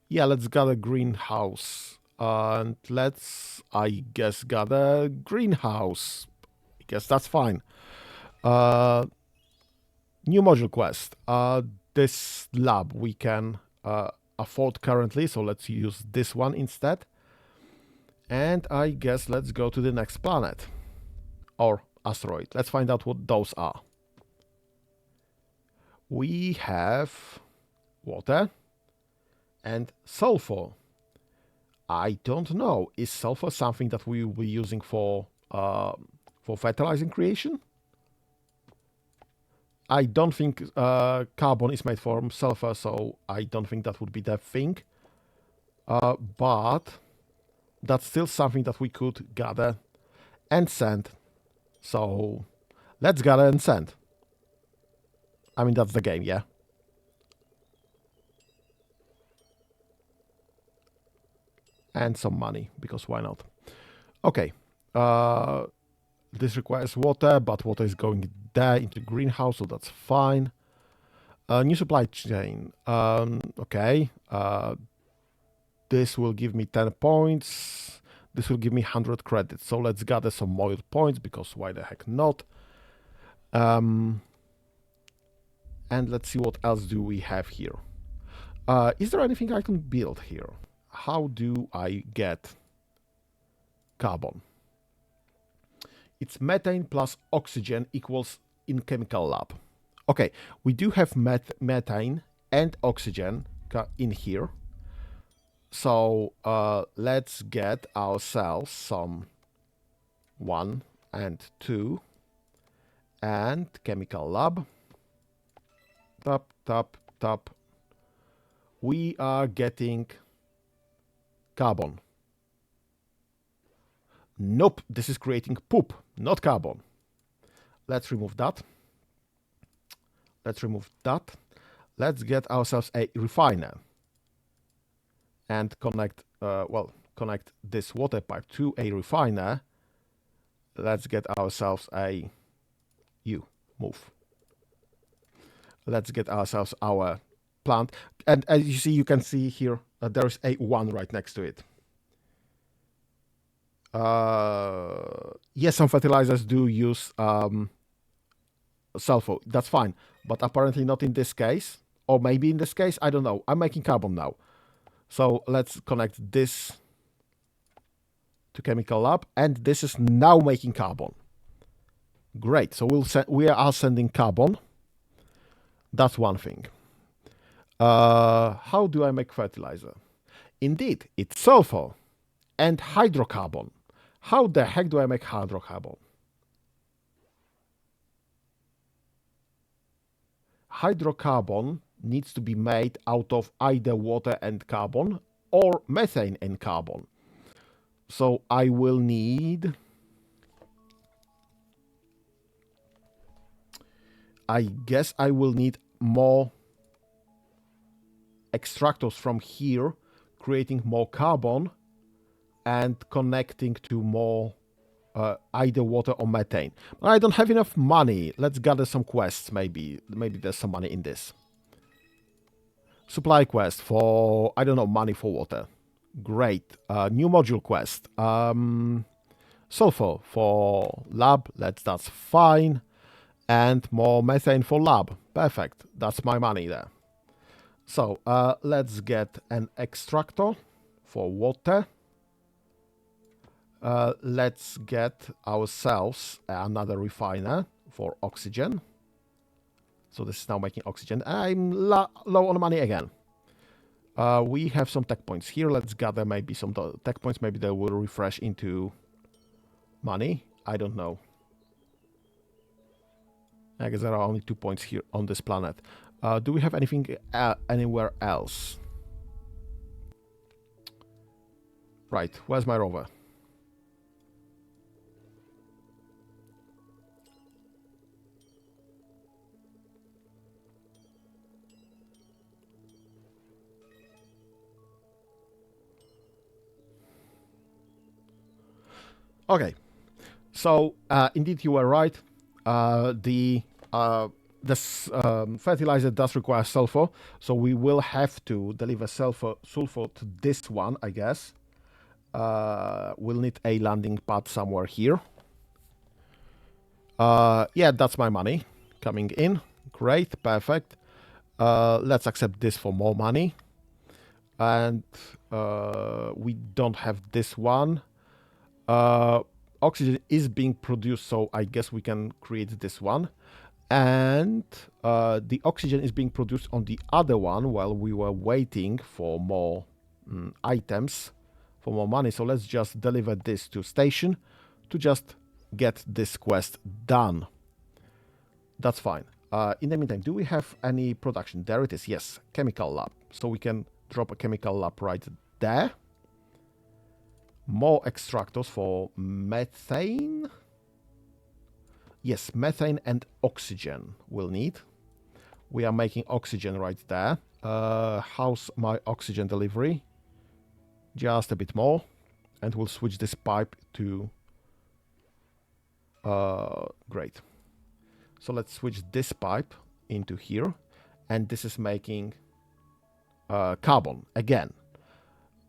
let's gather greenhouse. And let's, I guess, gather greenhouse. I guess that's fine. New module quest. This lab we can afford currently, so let's use this one instead. And I guess let's go to the next planet. Or asteroid. Let's find out what those are. We have water and sulfur. I don't know. Is sulfur something that we will be using for fertilizing creation? I don't think carbon is made from sulfur, so I don't think that would be the thing. But that's still something that we could gather and send. So let's gather and send. I mean, that's the game, yeah? And some money, because why not? Okay. This requires water, but water is going there into the greenhouse, so that's fine. New supply chain. Okay. This will give me 10 points. This will give me 100 credits. So let's gather some more points, because why the heck not? And let's see what else do we have here. Is there anything I can build here? How do I get carbon? It's methane plus oxygen equals in chemical lab. Okay, we do have methane and oxygen in here. So let's get ourselves some 1 and 2 and chemical lab. Tap. We are getting carbon. Nope, this is creating poop, not carbon. Let's remove that. Let's get ourselves a refiner and connect this water pipe to a refiner. Let's get ourselves a move. Let's get ourselves our plant. And as you see, you can see here, there is a 1 right next to it. Yes, some fertilizers do use sulfur. That's fine, but apparently not in this case, or maybe in this case. I don't know. I'm making carbon now, so let's connect this to chemical lab, and this is now making carbon. Great. So we are sending carbon. That's one thing. How do I make fertilizer? Indeed, it's sulfur and hydrocarbon. How the heck do I make hydrocarbon? Hydrocarbon needs to be made out of either water and carbon or methane and carbon. So I will need... I guess I will need more extractors from here, creating more carbon and connecting to more either water or methane. But I don't have enough money. Let's gather some quests, maybe. Maybe there's some money in this. Supply quest for, I don't know, money for water. Great. New module quest. Sulfur for lab. That's fine. And more methane for lab. Perfect. That's my money there. So let's get an extractor for water. Let's get ourselves another refiner for oxygen. So this is now making oxygen. I'm low on money again. We have some tech points here. Let's gather maybe some tech points. Maybe they will refresh into money. I don't know. I guess there are only 2 points here on this planet. Do we have anything anywhere else? Right, where's my rover? Okay, so indeed you were right. This fertilizer does require sulfur, so we will have to deliver sulfur to this one, I guess. We'll need a landing pad somewhere here. Yeah, that's my money coming in. Great, perfect. Let's accept this for more money. And we don't have this one. Oxygen is being produced, so I guess we can create this one. And the oxygen is being produced on the other one while we were waiting for more items, for more money. So let's just deliver this to station to just get this quest done. That's fine. In the meantime, do we have any production? There it is. Yes, chemical lab. So we can drop a chemical lab right there. More extractors for methane. Yes, methane and oxygen we'll need. We are making oxygen right there. How's my oxygen delivery? Just a bit more. And we'll switch this pipe to... great. So let's switch this pipe into here. And this is making carbon again.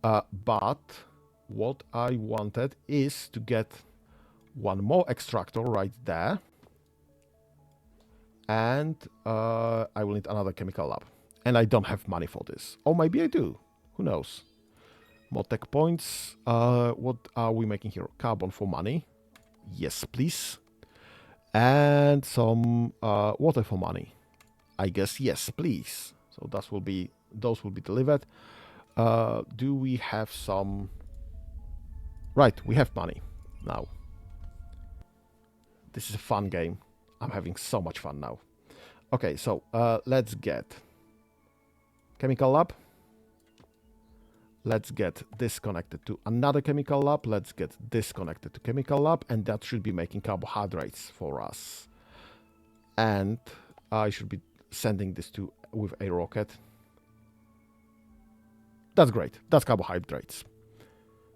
But what I wanted is to get one more extractor right there. And I will need another chemical lab. And I don't have money for this. Or maybe I do. Who knows? More tech points. What are we making here? Carbon for money. Yes, please. And some water for money. I guess yes, please. So those will be delivered. Do we have some... Right, we have money now. This is a fun game. I'm having so much fun now. Okay, so let's get chemical lab. Let's get this connected to another chemical lab. Let's get this connected to chemical lab, and that should be making carbohydrates for us. And I should be sending this to with a rocket. That's great. That's carbohydrates.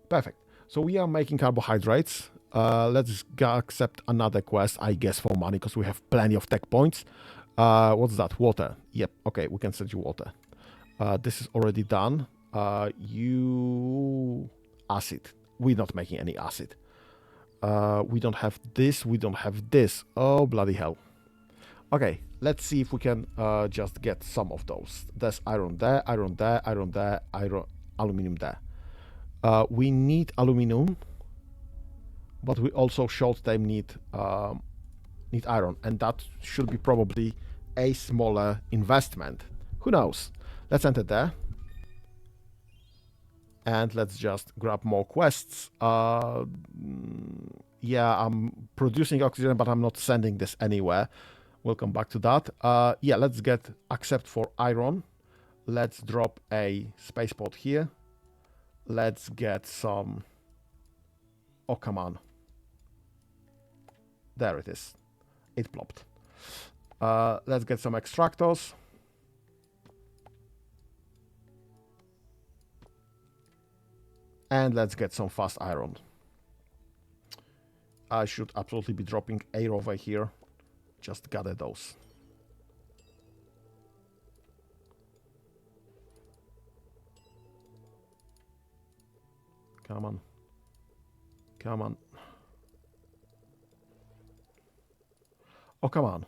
Perfect. So we are making carbohydrates. Let's accept another quest, I guess, for money, because we have plenty of tech points. What's that? Water. Yep. Okay, we can send you water. This is already done. You acid. we're not making any acid. We don't have this, we don't have this. Oh, bloody hell. Okay, let's see if we can just get some of those. There's iron there, iron there, iron there, iron, aluminum there. We need aluminum, but we also short-term need iron, and that should be probably a smaller investment. Who knows? Let's enter there. And let's just grab more quests. Yeah, I'm producing oxygen, but I'm not sending this anywhere. We'll come back to that. Yeah, let's get accept for iron. Let's drop a spaceport here. Let's get some... Oh, come on. There it is. It plopped. Let's get some extractors. And let's get some fast iron. I should absolutely be dropping air over here. Just gather those. Come on. Come on. Oh, come on.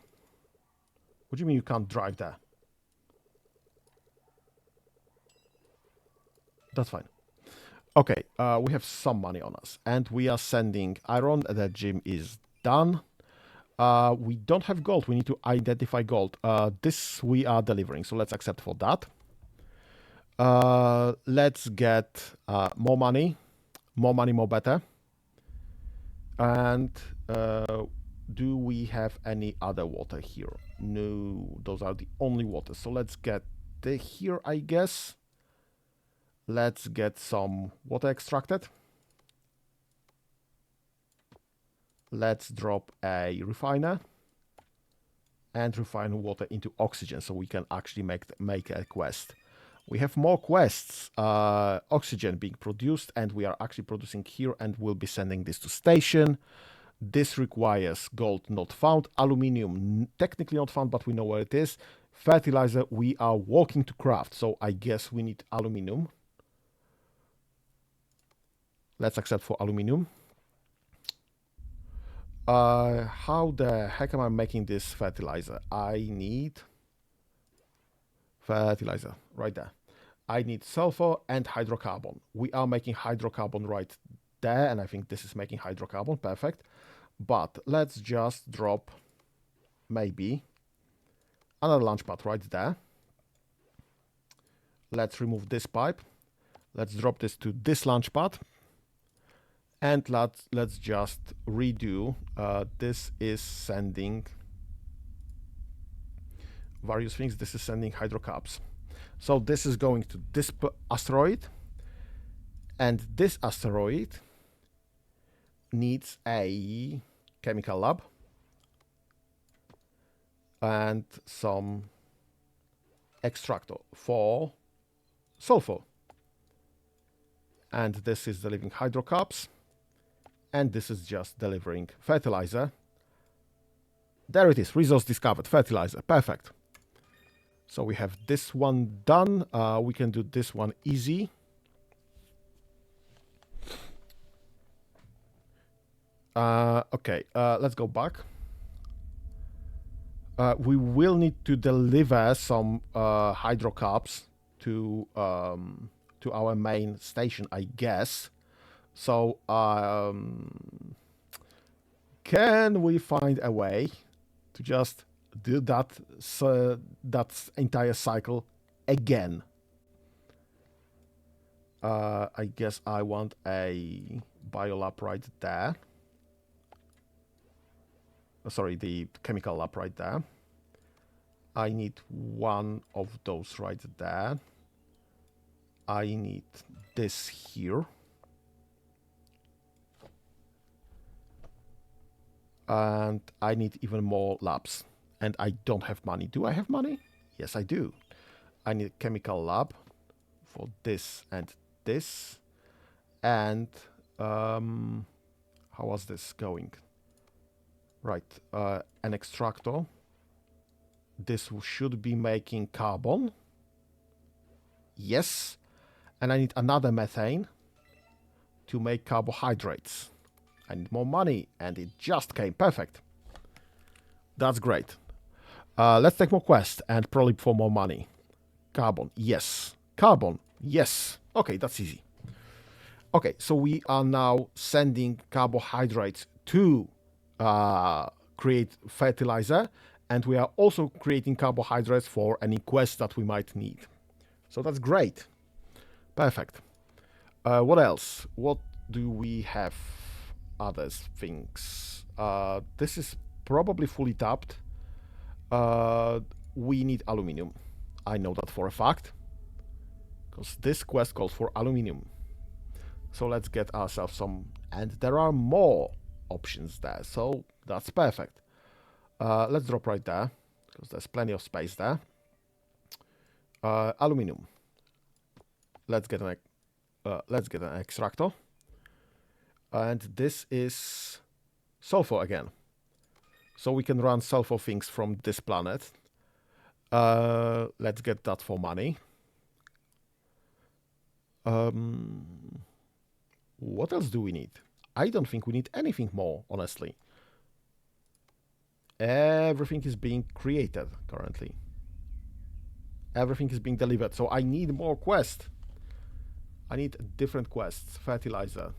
What do you mean you can't drive there? That's fine. Okay, we have some money on us, and we are sending iron. That gym is done. We don't have gold. We need to identify gold. This we are delivering, so let's accept for that. Let's get more money. More money, more better. And do we have any other water here? No, those are the only waters. So let's get here, I guess. Let's get some water extracted. Let's drop a refiner and refine water into oxygen so we can actually make a quest. We have more quests, oxygen being produced, and we are actually producing here, and we'll be sending this to station. This requires gold not found, aluminium technically not found, but we know where it is. Fertilizer we are working to craft, so I guess we need aluminium. Let's accept for aluminium. How the heck am I making this fertilizer? I need fertilizer right there. I need sulfur and hydrocarbon. We are making hydrocarbon right there, and I think this is making hydrocarbon. Perfect. But let's just drop maybe another launch pad right there. Let's remove this pipe. Let's drop this to this launch pad. And let's just redo. This is sending various things. This is sending hydrocarbons. So this is going to this asteroid. And this asteroid needs a chemical lab and some extractor for sulfur. And this is delivering hydrocarbons. And this is just delivering fertilizer. There it is, resource discovered, fertilizer, perfect. So we have this one done. We can do this one easy. Okay, let's go back. We will need to deliver some hydrocarbons to our main station, I guess. So, can we find a way to just do that entire cycle again? I guess I want a biolab right there. Sorry, the chemical lab right there. I need one of those right there. I need this here. And I need even more labs. And I don't have money. Do I have money? Yes, I do. I need a chemical lab for this and this. And how was this going? Right, an extractor. This should be making carbon. Yes. And I need another methane to make carbohydrates. I need more money, and it just came. Perfect. That's great. Let's take more quests and probably for more money. Carbon, yes. Carbon, yes. Okay, that's easy. Okay, so we are now sending carbohydrates to create fertilizer, and we are also creating carbohydrates for any quest that we might need. So that's great. Perfect. What else? What do we have? Other things. This is probably fully tapped. We need aluminium. I know that for a fact, because this quest calls for aluminium. So let's get ourselves some, and there are more options there, so that's perfect. Let's drop right there, because there's plenty of space there. Aluminium. Let's get an extractor. And this is sulfur again. So we can run sulfur things from this planet. Let's get that for money. What else do we need? I don't think we need anything more, honestly. Everything is being created currently. Everything is being delivered. So I need more quests. I need different quests. Fertilizer.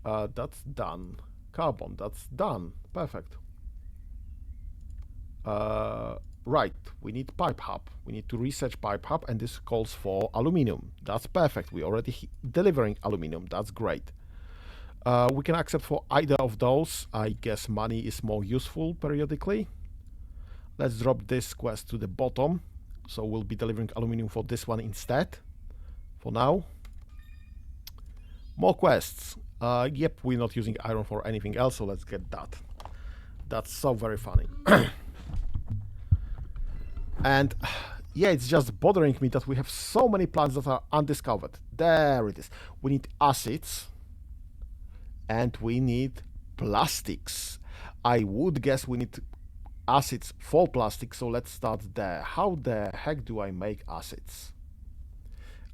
That's done. Carbon, that's done. Perfect. Right, we need pipe hub. We need to research pipe hub, and this calls for aluminium. That's perfect. We're already delivering aluminium. That's great. We can accept for either of those. I guess money is more useful periodically. Let's drop this quest to the bottom. So we'll be delivering aluminium for this one instead. For now. More quests. Yep, we're not using iron for anything else, so let's get that. That's so very funny. And yeah, it's just bothering me that we have so many plants that are undiscovered. There it is. We need acids and we need plastics. I would guess we need acids for plastics, so let's start there. How the heck do I make acids?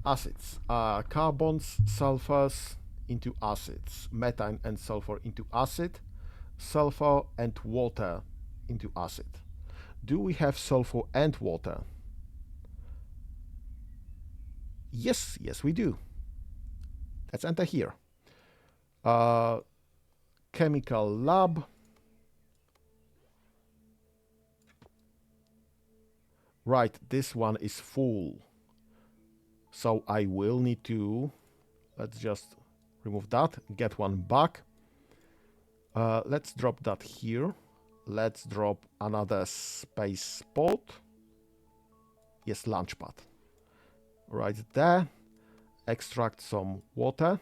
Acids. Carbons, sulfurs into acids. Methane and sulfur into acid. Sulfur and water into acid. Do we have sulfur and water? Yes, yes we do. Let's enter here. Chemical lab. Right, this one is full. So I will need to, let's just remove that, get one back. Let's drop that here. Let's drop another space spot. Yes, launch pad. Right there. Extract some water.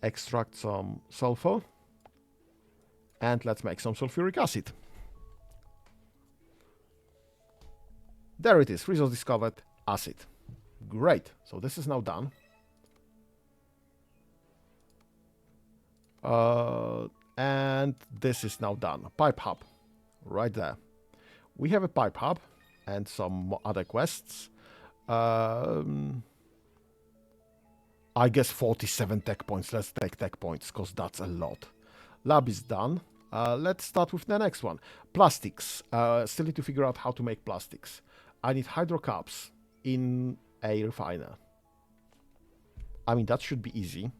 Extract some sulfur. And let's make some sulfuric acid. There it is. Resource discovered. Acid. Great. So this is now done. And this is now done. Pipe hub. Right there. We have a pipe hub and some other quests. I guess 47 tech points. Let's take tech points because that's a lot. Lab is done. Let's start with the next one. Plastics. Still need to figure out how to make plastics. I need hydrocarbons in a refiner. I mean, that should be easy.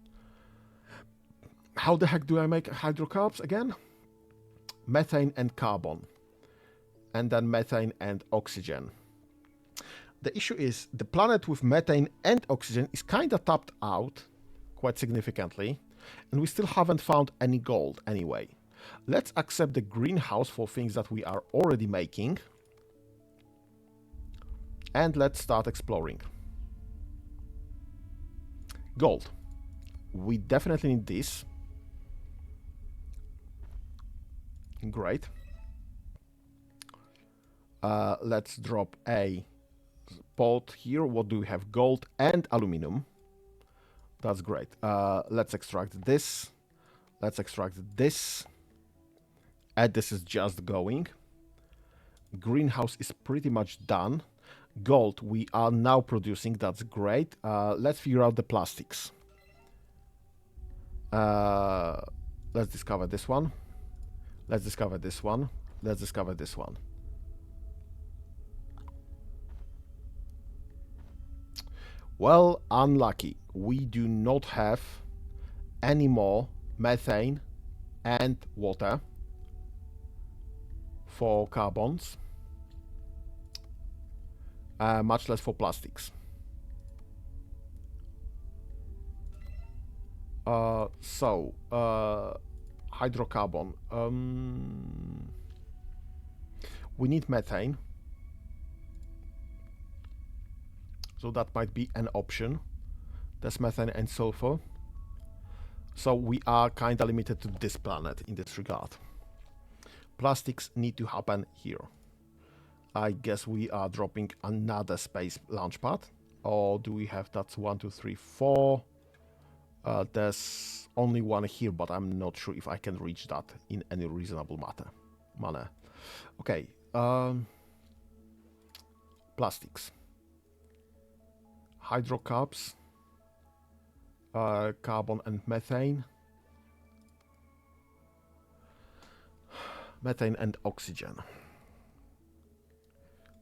How the heck do I make hydrocarbons again? Methane and carbon. And then methane and oxygen. The issue is the planet with methane and oxygen is kind of tapped out quite significantly. And we still haven't found any gold anyway. Let's accept the greenhouse for things that we are already making. And let's start exploring. Gold. We definitely need this. Great. Let's drop a pot here. What do we have? Gold and aluminum. That's great. Let's extract this. Let's extract this. And this is just going. Greenhouse is pretty much done. Gold we are now producing. That's great. Let's figure out the plastics. Let's discover this one. Let's discover this one. Let's discover this one. Well, unlucky. We do not have any more methane and water for carbons, much less for plastics. Hydrocarbon. We need methane, so that might be an option. There's methane and sulfur. So we are kind of limited to this planet in this regard. Plastics need to happen here. I guess we are dropping another space launch pad. Or do we have, that's 1, 2, 3, 4. There's only one here, but I'm not sure if I can reach that in any reasonable manner. Okay. Plastics. Hydrocarbons. Carbon and methane. Methane and oxygen.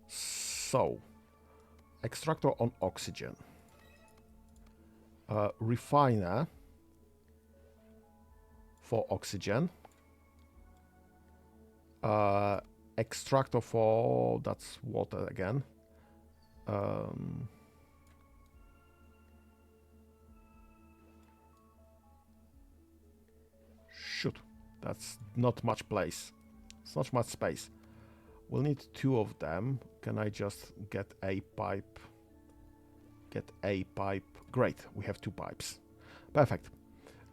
So, extractor on oxygen. Refiner for oxygen. Extractor for, that's water again. Shoot, that's not much place. It's not much space. We'll need 2 of them. Can I just get a pipe? Get a pipe. Great, we have 2 pipes. Perfect.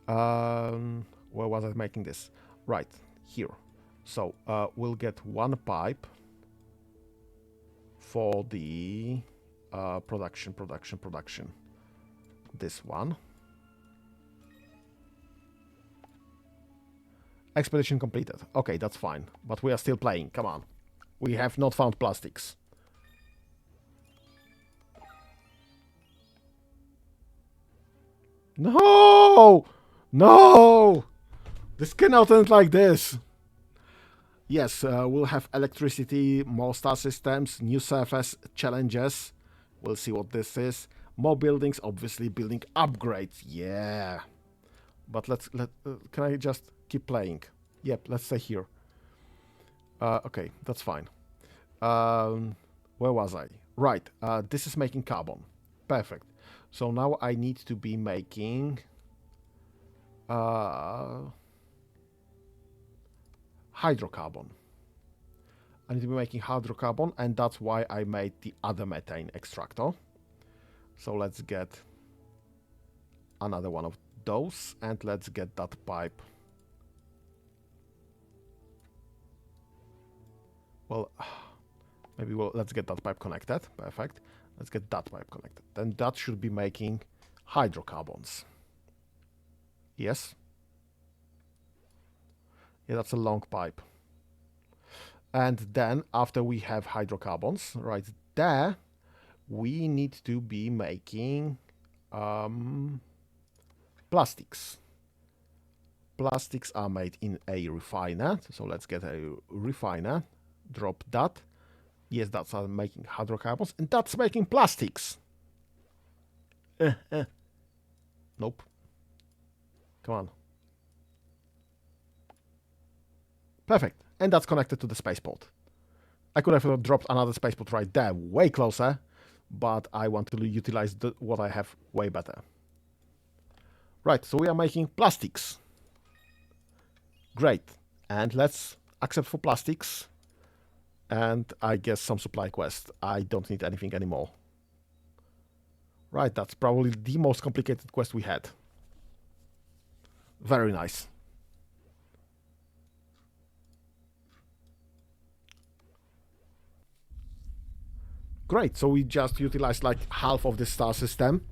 Where was I making this? Right, here. So we'll get 1 pipe for the production. This one. Expedition completed. Okay, that's fine. But we are still playing. Come on. We have not found plastics. No! No! This cannot end like this. Yes, we'll have electricity, more star systems, new surface challenges. We'll see what this is. More buildings, obviously building upgrades. Yeah. But can I just keep playing? Yep, let's stay here. Okay, that's fine. Where was I? Right, this is making carbon. Perfect. So now I need to be making hydrocarbon. I need to be making hydrocarbon, and that's why I made the other methane extractor. So let's get another one of those, and let's get that pipe. Well, maybe let's get that pipe connected. Perfect. Let's get that pipe connected. Then that should be making hydrocarbons. Yes. Yeah, that's a long pipe. And then after we have hydrocarbons, right there, we need to be making plastics. Plastics are made in a refiner. So let's get a refiner. Drop that. Yes, that's making hydrocarbons, and that's making plastics. Nope. Come on. Perfect. And that's connected to the spaceport. I could have dropped another spaceport right there, way closer, but I want to utilize what I have way better. Right, so we are making plastics. Great. And let's accept for plastics. And I guess some supply quest. I don't need anything anymore. Right, that's probably the most complicated quest we had. Very nice. Great, so we just utilized like half of the star system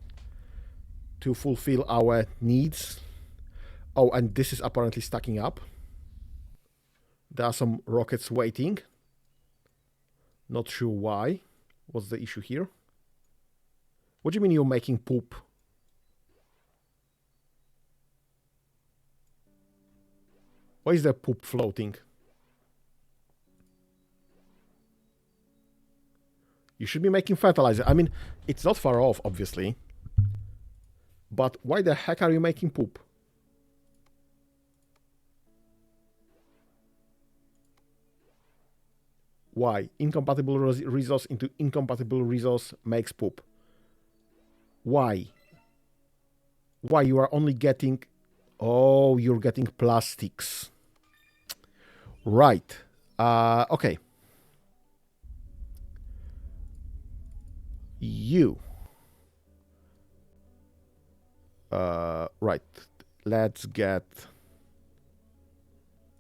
to fulfill our needs. Oh, and this is apparently stacking up. There are some rockets waiting. Not sure why. What's the issue here? What do you mean you're making poop? Why is the poop floating? You should be making fertilizer. I mean, it's not far off, obviously. But why the heck are you making poop? Why? Incompatible resource into incompatible resource makes poop. Why? Why you are only getting... Oh, you're getting plastics. Right. Okay. You. Right. Let's get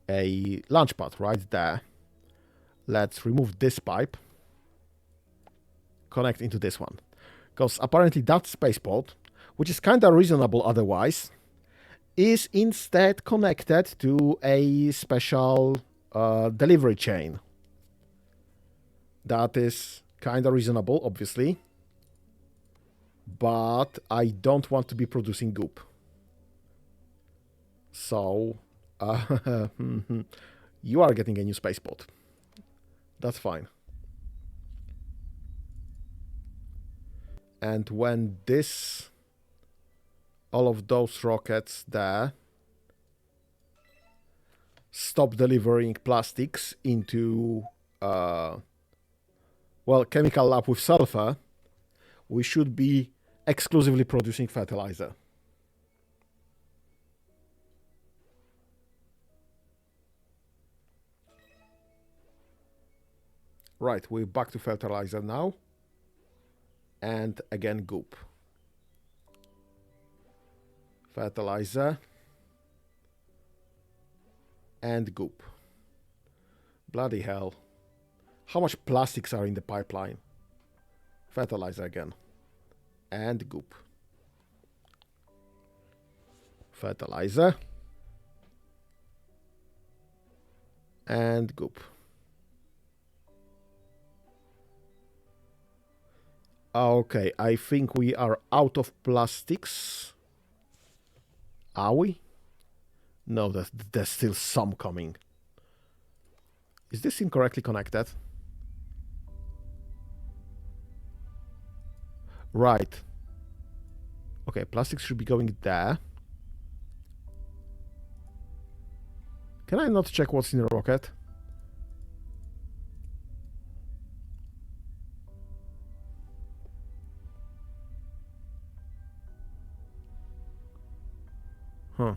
a launch pad right there. Let's remove this pipe. Connect into this one. Because apparently that spaceport, which is kind of reasonable otherwise, is instead connected to a special delivery chain. That is kind of reasonable, obviously. But I don't want to be producing goop. So, you are getting a new spaceport. That's fine. And when this, all of those rockets there stop delivering plastics into, well, chemical lab with sulfur, we should be exclusively producing fertilizer. Right, we're back to fertilizer now. And again, goop. Fertilizer. And goop. Bloody hell. How much plastics are in the pipeline? Fertilizer again. And goop. Fertilizer. And goop. Okay, I think we are out of plastics. Are we? No, there's still some coming. Is this incorrectly connected? Right. Okay, plastics should be going there. Can I not check what's in the rocket? Huh.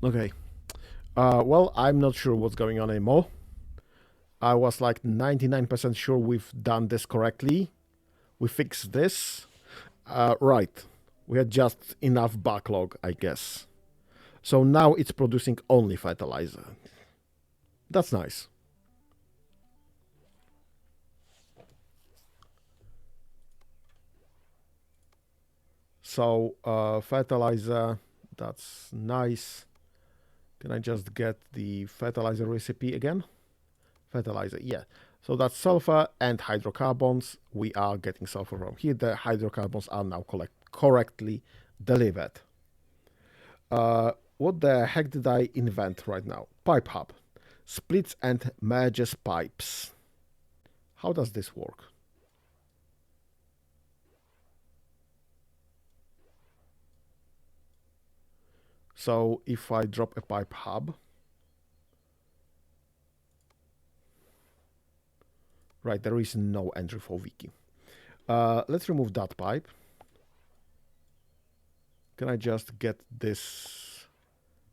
Okay. Well, I'm not sure what's going on anymore. I was like 99% sure we've done this correctly. We fixed this. Right. We had just enough backlog, I guess. So now it's producing only fertilizer. That's nice. So, fertilizer, that's nice. Can I just get the fertilizer recipe again? Fertilizer, yeah. So that's sulfur and hydrocarbons. We are getting sulfur from here. The hydrocarbons are now correctly delivered. What the heck did I invent right now? Pipe hub. Splits and merges pipes. How does this work? So if I drop a pipe hub, right, there is no entry for wiki. Let's remove that pipe. Can I just get this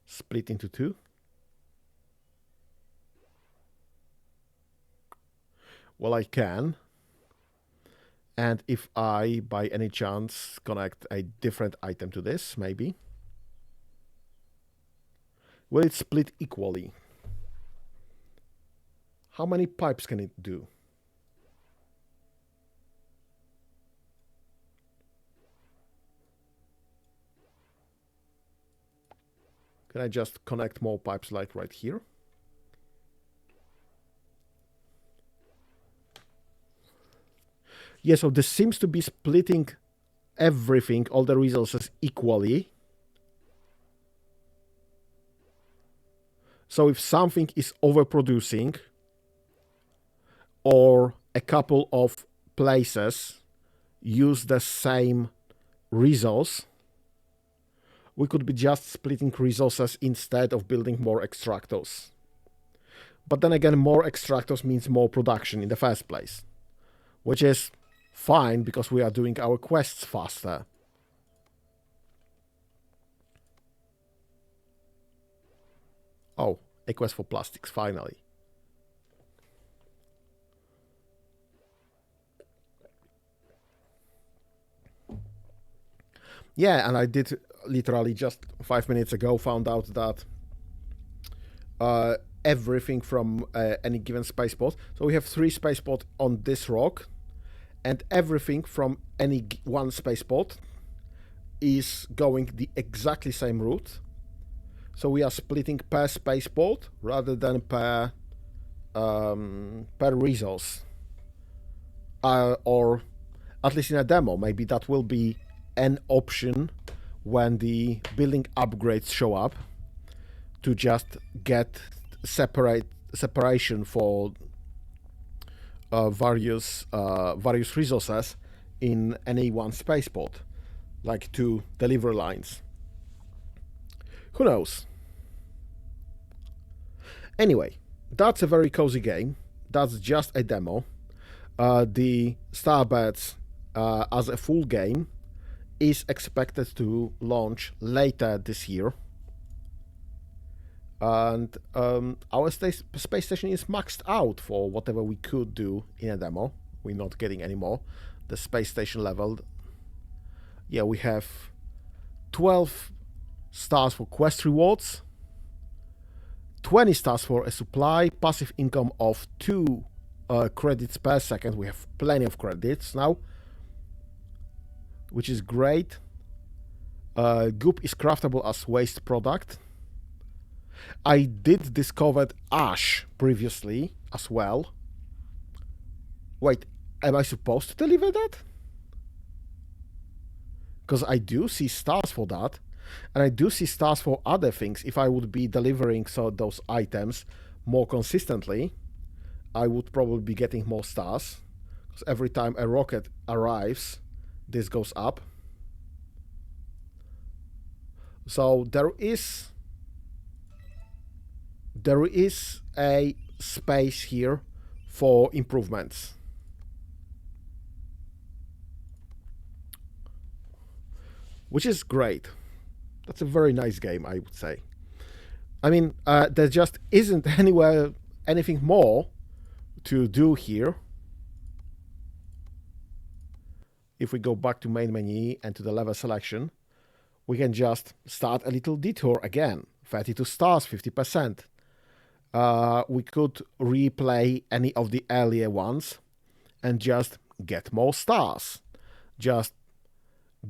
split into two? Well, I can. And if I, by any chance, connect a different item to this, maybe. Will it split equally? How many pipes can it do? Can I just connect more pipes like right here? Yeah, so this seems to be splitting everything, all the resources equally. So if something is overproducing, or a couple of places use the same resource, we could be just splitting resources instead of building more extractors. But then again, more extractors means more production in the first place, which is fine because we are doing our quests faster. Oh, a quest for plastics, finally. Yeah, and I did literally just 5 minutes ago found out that everything from any given spaceport. So we have 3 spaceports on this rock, and everything from any one spaceport is going the exactly same route. So we are splitting per spaceport rather than per resource, or at least in a demo. Maybe that will be an option when the building upgrades show up, to just get separation for various resources in any one spaceport, like 2 delivery lines. Who knows? Anyway, that's a very cozy game. That's just a demo. The Starbirds as a full game is expected to launch later this year. And our space station is maxed out for whatever we could do in a demo. We're not getting any more. The space station level, yeah, we have 12 stars for quest rewards, 20 stars for a supply, passive income of 2 credits per second. We have plenty of credits now, which is great. Goop is craftable as waste product. I did discover ash previously as well. Wait, am I supposed to deliver that? Because I do see stars for that, and I do see stars for other things. If I would be delivering those items more consistently, I would probably be getting more stars. Because every time a rocket arrives, this goes up. So there is a space here for improvements. Which is great. That's a very nice game, I would say. I mean, there just isn't anything more to do here. If we go back to main menu and to the level selection, we can just start a little detour again. 32 stars, 50%. We could replay any of the earlier ones and just get more stars. Just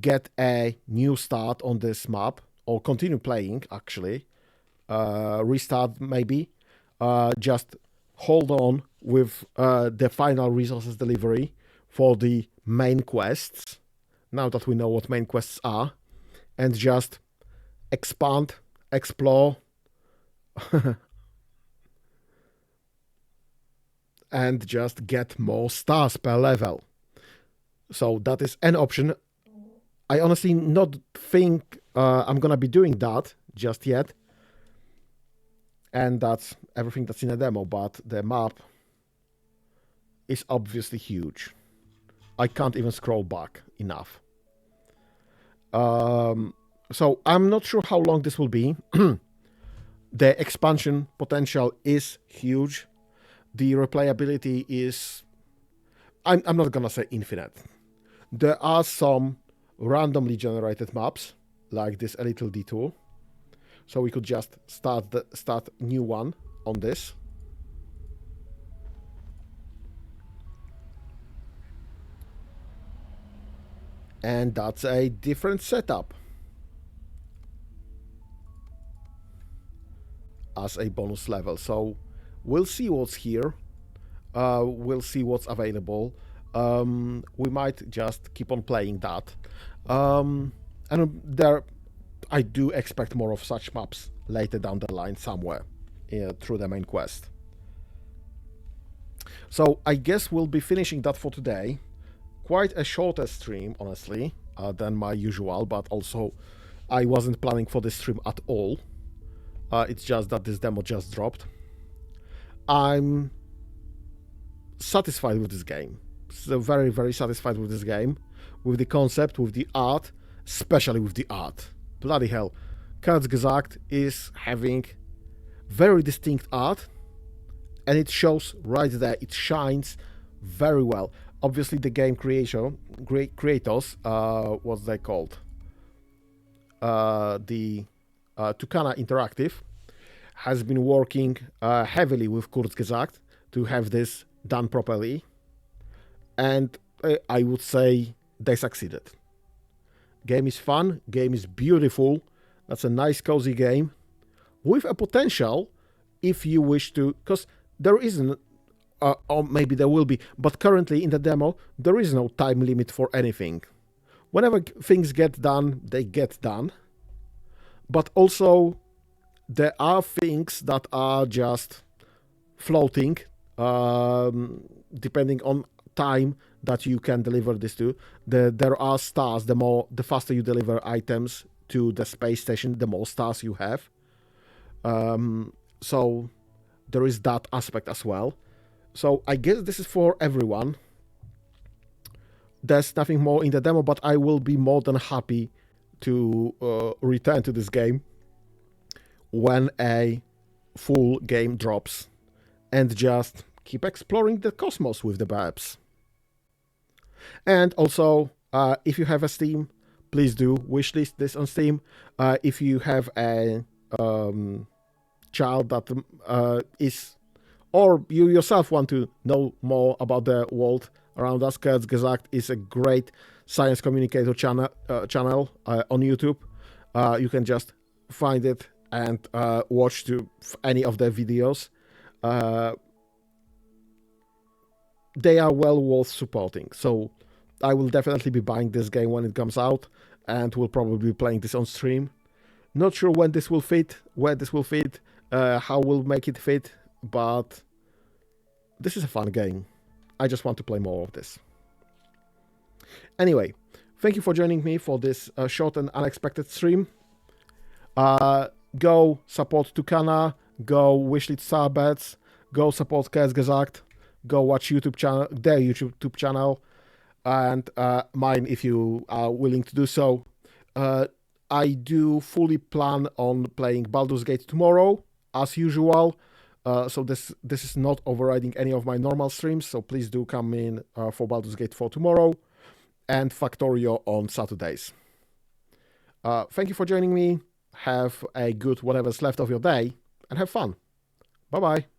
get a new start on this map, or continue playing, actually. Restart, maybe. Just hold on with the final resources delivery for the main quests, now that we know what main quests are, and just expand, explore, and just get more stars per level. So that is an option. I honestly not think I'm gonna be doing that just yet. And that's everything that's in a demo, but the map is obviously huge. I can't even scroll back enough. So I'm not sure how long this will be. The expansion potential is huge. The replayability is... I'm not gonna say infinite. There are some randomly generated maps, like this A Little Detour. So we could just start new one on this. And that's a different setup as a bonus level. So we'll see what's here. We'll see what's available. we might just keep on playing that. And I do expect more of such maps later down the line somewhere through the main quest. So I guess we'll be finishing that for today. Quite a shorter stream, honestly, than my usual, but also I wasn't planning for this stream at all. It's just that this demo just dropped. I'm satisfied with this game. So very, very satisfied with this game, with the concept, with the art, especially with the art. Bloody hell, Kurzgesagt is having very distinct art, and it shows right there. It shines very well. Obviously, the game creators, what's they called? The Tucana Interactive has been working heavily with Kurtzgesagt to have this done properly, and I would say they succeeded. Game is fun, game is beautiful. That's a nice cozy game with a potential if you wish to, because there isn't, or maybe there will be, but currently in the demo there is no time limit for anything. Whenever things get done, they get done. But also there are things that are just floating, depending on time that you can deliver this to. There are stars. The faster you deliver items to the space station, the more stars you have. So there is that aspect as well. So I guess this is for everyone. There's nothing more in the demo, but I will be more than happy to return to this game when a full game drops and just keep exploring the cosmos with the birbs. And also, if you have a Steam, please do wishlist this on Steam. If you have a child that is, or you yourself want to know more about the world around us, Kurzgesagt is a great science communicator channel on YouTube. You can just find it and watch any of their videos. They are well worth supporting. So I will definitely be buying this game when it comes out, and will probably be playing this on stream. Not sure when this will fit, where this will fit, how we'll make it fit, but this is a fun game. I just want to play more of this. Anyway, thank you for joining me for this short and unexpected stream. Go support Tucana, go wishlist Starbirds, go support Kurzgesagt, go watch YouTube channel, their YouTube channel, and mine if you are willing to do so. I do fully plan on playing Baldur's Gate tomorrow, as usual. So this is not overriding any of my normal streams, so please do come in for Baldur's Gate 4 tomorrow, and Factorio on Saturdays. Thank you for joining me. Have a good whatever's left of your day, and have fun. Bye-bye.